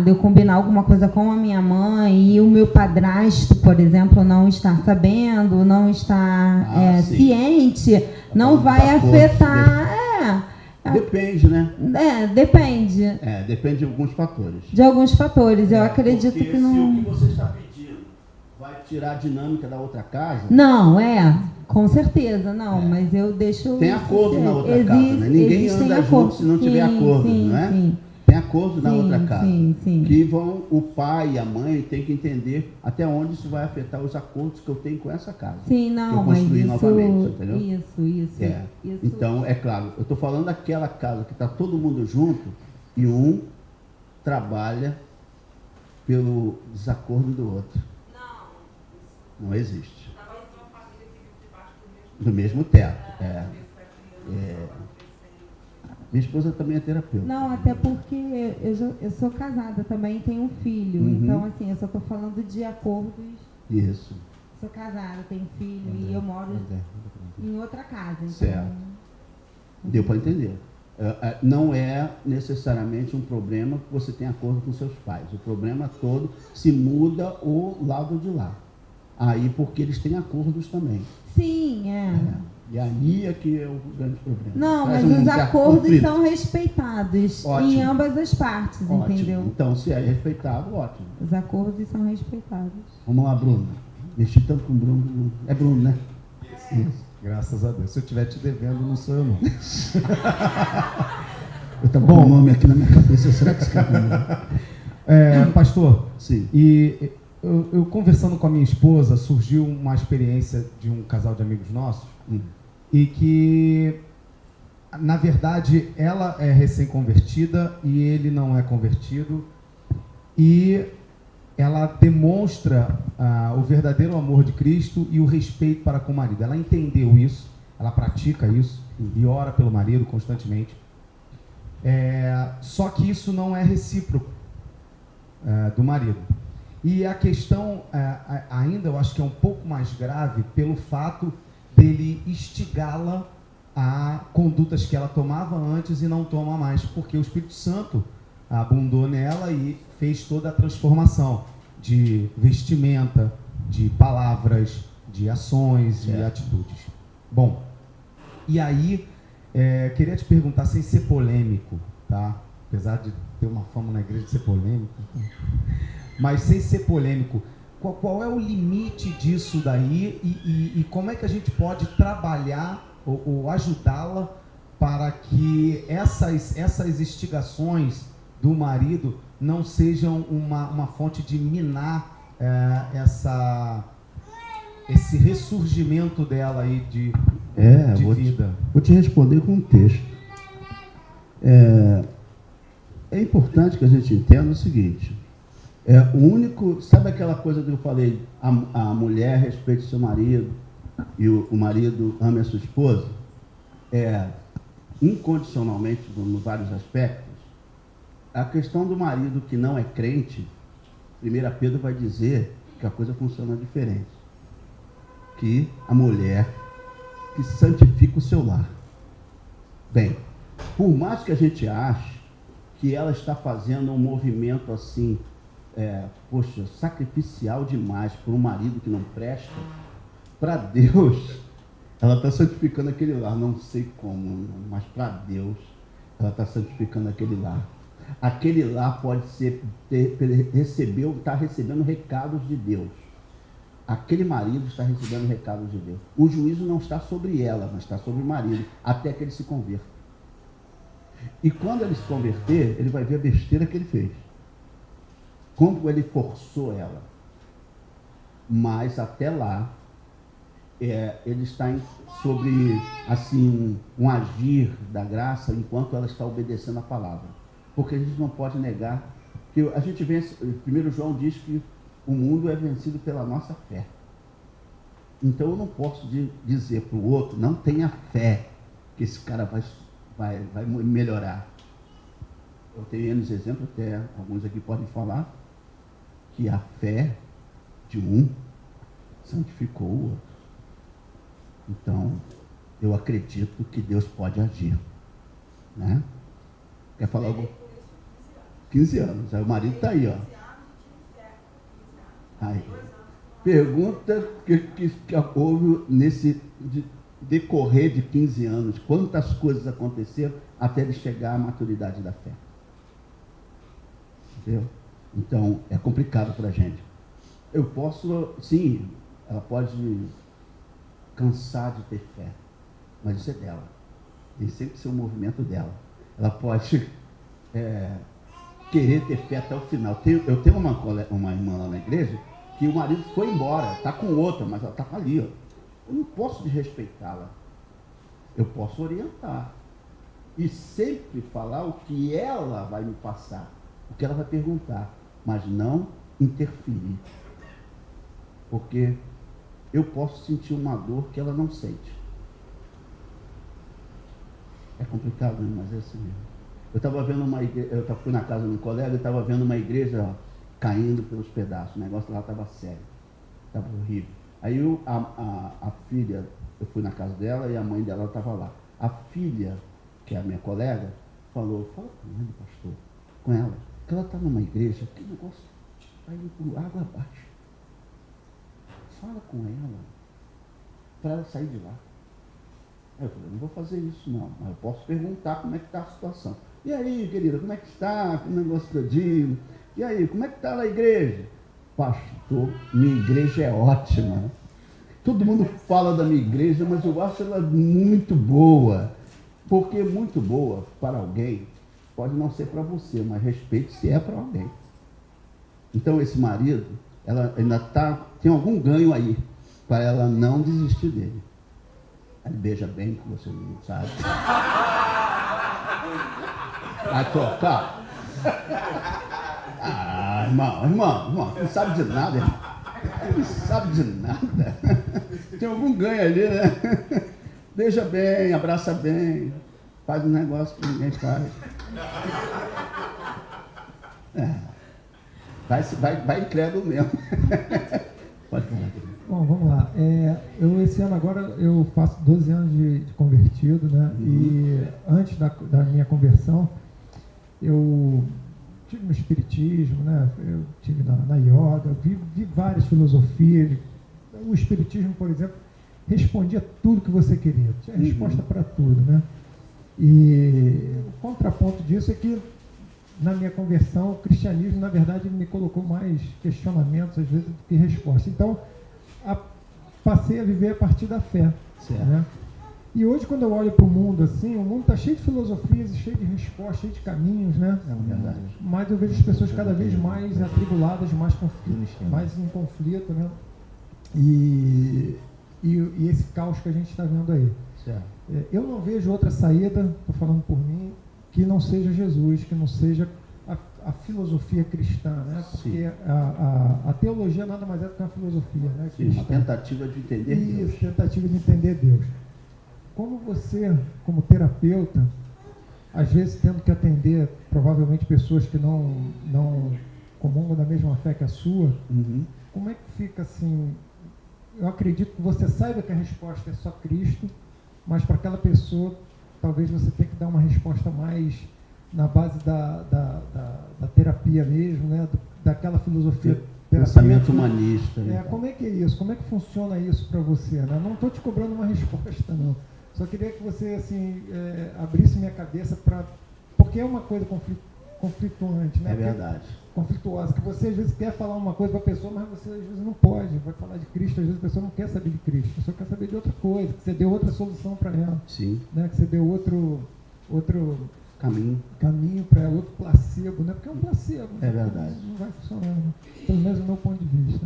Speaker 3: eu combinar alguma coisa com a minha mãe e o meu padrasto, por exemplo, não estar sabendo, não estar ciente, não vai afetar.
Speaker 1: Depende, né?
Speaker 3: Depende.
Speaker 1: Depende de alguns fatores.
Speaker 3: De alguns fatores. Eu acredito que não.
Speaker 1: Se o que você está pedindo vai tirar a dinâmica da outra casa.
Speaker 3: Não, com certeza, não, mas eu deixo.
Speaker 1: Tem acordo na outra casa, né? Ninguém anda junto se não tiver acordo, não é?
Speaker 3: Sim.
Speaker 1: Tem acordo na outra casa.
Speaker 3: Sim.
Speaker 1: Que o pai e a mãe têm que entender até onde isso vai afetar os acordos que eu tenho com essa casa.
Speaker 3: Sim, não,
Speaker 1: que eu construí novamente, entendeu?
Speaker 3: Isso.
Speaker 1: Então, é claro, eu estou falando daquela casa que está todo mundo junto e um trabalha pelo desacordo do outro. Não existe. Do mesmo teto. Minha esposa também é terapeuta.
Speaker 3: Não, até porque eu sou casada também e tenho um filho. Então, assim, eu só estou falando de acordos.
Speaker 1: Isso.
Speaker 3: Sou casada, tenho filho e eu moro em outra casa. Então...
Speaker 1: Certo. Deu para entender. Não é necessariamente um problema que você tem acordo com seus pais. O problema todo se muda o lado de lá. Aí, porque eles têm acordos também.
Speaker 3: Sim,
Speaker 1: E aí é que é o grande problema.
Speaker 3: Não, mas os acordos são respeitados em ambas as partes, entendeu?
Speaker 1: Então, se é respeitado, ótimo.
Speaker 3: Os acordos são respeitados.
Speaker 1: Vamos lá, Bruno. Mexi tanto com o Bruno. É Bruno, né? Isso.
Speaker 2: Graças a Deus. Se eu estiver te devendo, não sou eu, não.
Speaker 1: Eu estava com o nome aqui na minha cabeça. Será que esse cara
Speaker 2: pastor,
Speaker 1: sim.
Speaker 2: E eu conversando com a minha esposa, surgiu uma experiência de um casal de amigos nossos, e que, na verdade, ela é recém-convertida e ele não é convertido, e ela demonstra o verdadeiro amor de Cristo e o respeito para com o marido. Ela entendeu isso, ela pratica isso e ora pelo marido constantemente. Só que isso não é recíproco do marido. E a questão ainda, eu acho que é um pouco mais grave pelo fato dele instigá-la a condutas que ela tomava antes e não toma mais, porque o Espírito Santo abundou nela e fez toda a transformação de vestimenta, de palavras, de ações e atitudes. Bom, e aí, queria te perguntar, sem ser polêmico, tá? Apesar de ter uma fama na igreja de ser polêmico,
Speaker 4: mas sem ser polêmico. Qual é o limite disso daí e como é que a gente pode trabalhar ou ajudá-la para que essas instigações do marido não sejam uma fonte de minar esse ressurgimento dela aí de vida?
Speaker 1: Vou te responder com um texto. É importante que a gente entenda o seguinte: o único, sabe aquela coisa que eu falei, a mulher respeite seu marido e o marido ame a sua esposa? Incondicionalmente, em vários aspectos. A questão do marido que não é crente, 1 Pedro vai dizer que a coisa funciona diferente. Que a mulher que santifica o seu lar. Bem, por mais que a gente ache que ela está fazendo um movimento assim, sacrificial demais por um marido que não presta, para Deus, ela está santificando aquele lar, não sei como, mas para Deus, ela está santificando aquele lar. Aquele lar pode está recebendo recados de Deus. Aquele marido está recebendo recados de Deus. O juízo não está sobre ela, mas está sobre o marido, até que ele se converta. E quando ele se converter, ele vai ver a besteira que ele fez. Como ele forçou ela. Mas até lá, ele está sobre assim, um agir da graça enquanto ela está obedecendo a palavra. Porque a gente não pode negar que a gente vence. 1 João diz que o mundo é vencido pela nossa fé. Então eu não posso dizer para o outro, não tenha fé que esse cara vai melhorar. Eu tenho N exemplos, até alguns aqui podem falar, que a fé de um santificou o outro. Então, eu acredito que Deus pode agir. Né? Quer falar algo? 15 anos. Aí o marido está aí, ó. Aí. Pergunta que houve nesse decorrer de 15 anos. Quantas coisas aconteceram até ele chegar à maturidade da fé? Entendeu? Então, é complicado para a gente. Eu posso, sim, ela pode cansar de ter fé, mas isso é dela. Tem sempre que ser um movimento dela. Ela pode querer ter fé até o final. Eu tenho uma irmã lá na igreja que o marido foi embora, está com outra, mas ela está ali. Ó. Eu não posso desrespeitá-la. Eu posso orientar. E sempre falar o que ela vai me passar, o que ela vai perguntar, mas não interferir. Porque eu posso sentir uma dor que ela não sente. É complicado, né? Mas é assim mesmo. Eu estava vendo uma igreja, eu fui na casa de um colega e estava vendo uma igreja caindo pelos pedaços. O negócio lá estava sério, estava horrível. Aí a filha, eu fui na casa dela e a mãe dela estava lá. A filha, que é a minha colega, falou, fala com ele, pastor, com ela, que ela está numa igreja, que negócio vai indo por água abaixo. Fala com ela, para ela sair de lá. Aí eu falei, não vou fazer isso não, mas eu posso perguntar como é que está a situação. E aí, querida, como é que está o negócio todinho? E aí, como é que está a igreja? Pastor, minha igreja é ótima. Todo mundo fala da minha igreja, mas eu acho ela muito boa. Porque muito boa para alguém pode não ser para você, mas respeite se é para alguém. Então esse marido, ela ainda tem algum ganho aí, para ela não desistir dele. Ele beija bem, que você não sabe. Vai tocar. Ah, irmão, não sabe de nada, irmão. Não sabe de nada. Tem algum ganho ali, né? Beija bem, abraça bem, faz um negócio que ninguém faz. Vai incrédulo mesmo. Pode falar.
Speaker 5: Bom, vamos lá. Esse ano agora eu faço 12 anos de convertido, né? Uhum. E antes da minha conversão, eu tive no espiritismo, né? Eu tive na yoga, vi várias filosofias. O espiritismo, por exemplo, respondia tudo que você queria, tinha resposta para tudo, né? E o contraponto disso é que na minha conversão, o cristianismo, na verdade, me colocou mais questionamentos, às vezes, do que respostas. Então, passei a viver a partir da fé. Né? E hoje, quando eu olho para o mundo assim, o mundo está cheio de filosofias, cheio de respostas, cheio de caminhos, né? Mas eu vejo as pessoas cada vez mais atribuladas, mais em conflito, né? E esse caos que a gente está vendo aí. Eu não vejo outra saída, estou falando por mim, que não seja Jesus, que não seja a filosofia cristã, né? Porque a teologia nada mais é do que uma filosofia, né?
Speaker 1: Uma tentativa de entender Deus.
Speaker 5: Isso, tentativa de entender Deus. Como você, como terapeuta, às vezes tendo que atender provavelmente pessoas que não comungam da mesma fé que a sua, como é que fica assim? Eu acredito que você saiba que a resposta é só Cristo, mas para aquela pessoa, talvez você tenha que dar uma resposta mais na base da terapia mesmo, né? Daquela filosofia.
Speaker 1: Pensamento humanista.
Speaker 5: Como é que é isso? Como é que funciona isso para você? Né? Não estou te cobrando uma resposta, não. Só queria que você assim, abrisse minha cabeça porque é uma coisa conflituante, né?
Speaker 1: É verdade.
Speaker 5: Conflituosa, que você às vezes quer falar uma coisa para a pessoa, mas você às vezes não pode. Vai falar de Cristo, às vezes a pessoa não quer saber de Cristo, a pessoa quer saber de outra coisa, que você deu outra solução para ela.
Speaker 1: Sim.
Speaker 5: Né? Que você deu outro caminho para ela, outro placebo, né? Porque é um placebo.
Speaker 1: É verdade.
Speaker 5: Não vai funcionar, né? Pelo menos do meu ponto de vista.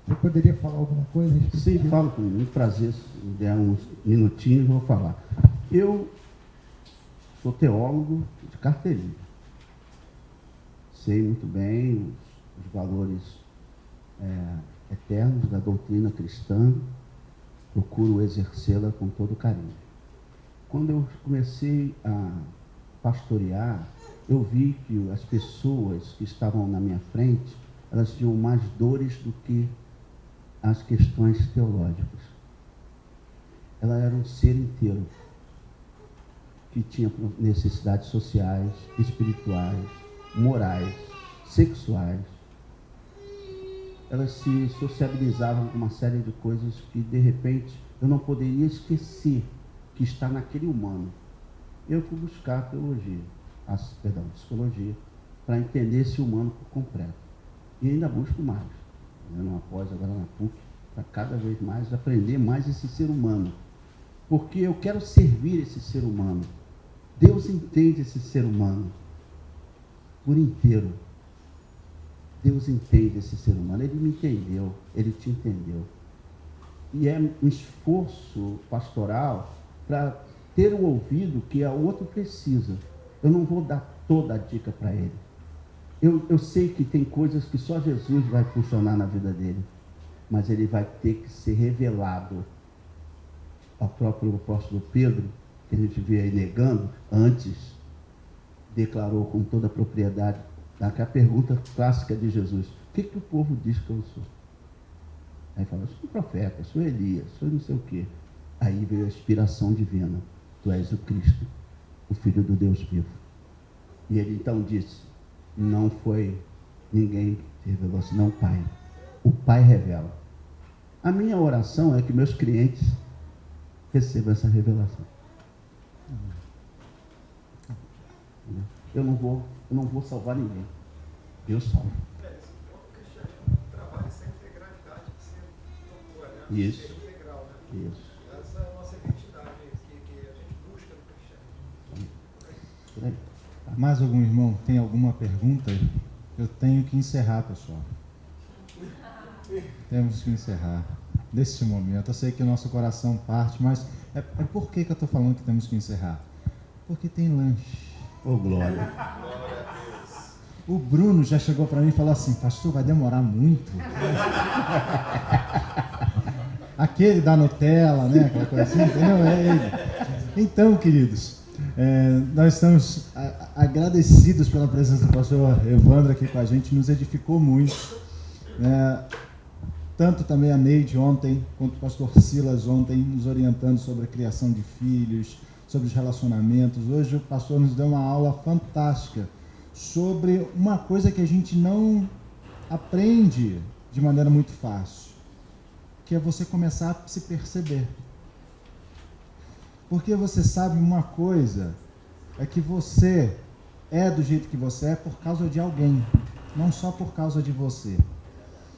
Speaker 5: Você poderia falar alguma coisa?
Speaker 1: Sim, falo com muito prazer. Se der uns minutinhos, vou falar. Eu sou teólogo de carteirinha. Sei muito bem os valores eternos da doutrina cristã. Procuro exercê-la com todo carinho. Quando eu comecei a pastorear, eu vi que as pessoas que estavam na minha frente, elas tinham mais dores do que as questões teológicas. Ela era um ser inteiro que tinha necessidades sociais, espirituais, morais, sexuais. Elas se sociabilizavam com uma série de coisas que, de repente, eu não poderia esquecer que está naquele humano. Eu fui buscar psicologia, para entender esse humano por completo. E ainda busco mais. Não após agora na PUC, para cada vez mais aprender mais esse ser humano. Porque eu quero servir esse ser humano. Deus entende esse ser humano por inteiro. Deus entende esse ser humano. Ele me entendeu, ele te entendeu. E é um esforço pastoral para ter o ouvido que o outro precisa. Eu não vou dar toda a dica para ele. Eu sei que tem coisas que só Jesus vai funcionar na vida dele, mas ele vai ter que ser revelado ao próprio apóstolo Pedro, que a gente vê aí negando, antes declarou com toda a propriedade, daquela pergunta clássica de Jesus: o que o povo diz que eu sou? Aí fala: sou profeta, sou Elias, sou não sei o quê. Aí veio a inspiração divina: tu és o Cristo, o Filho do Deus vivo. E ele então disse: não foi ninguém que revelou, senão o Pai. O Pai revela. A minha oração é que meus clientes recebam essa revelação. Eu não vou salvar ninguém. Deus salva.
Speaker 6: O cristianismo trabalha essa integralidade que você tocou, né?
Speaker 1: Isso.
Speaker 6: Ser integral, né?
Speaker 1: Isso.
Speaker 6: Essa é a nossa identidade que a gente busca no cristianismo.
Speaker 1: Por aí.
Speaker 2: Mais algum irmão tem alguma pergunta? Eu tenho que encerrar, pessoal. Temos que encerrar nesse momento. Eu sei que o nosso coração parte, mas é por que eu estou falando que temos que encerrar? Porque tem lanche.
Speaker 1: Ô, glória.
Speaker 2: O Bruno já chegou para mim e falou assim: pastor, vai demorar muito. Aquele da Nutella, né? Aquela coisa assim, entendeu? É ele. Então, queridos, nós estamos agradecidos pela presença do pastor Evandro aqui com a gente, nos edificou muito. Tanto também a Neide ontem, quanto o pastor Silas ontem, nos orientando sobre a criação de filhos, sobre os relacionamentos. Hoje o pastor nos deu uma aula fantástica sobre uma coisa que a gente não aprende de maneira muito fácil, que é você começar a se perceber. Porque você sabe uma coisa, é que você é do jeito que você é por causa de alguém, não só por causa de você.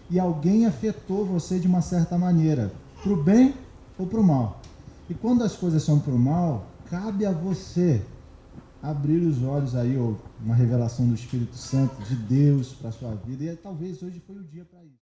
Speaker 2: E alguém afetou você de uma certa maneira, para o bem ou para o mal. E quando as coisas são para o mal, cabe a você abrir os olhos aí, ou uma revelação do Espírito Santo, de Deus para a sua vida. E talvez hoje foi o dia para isso.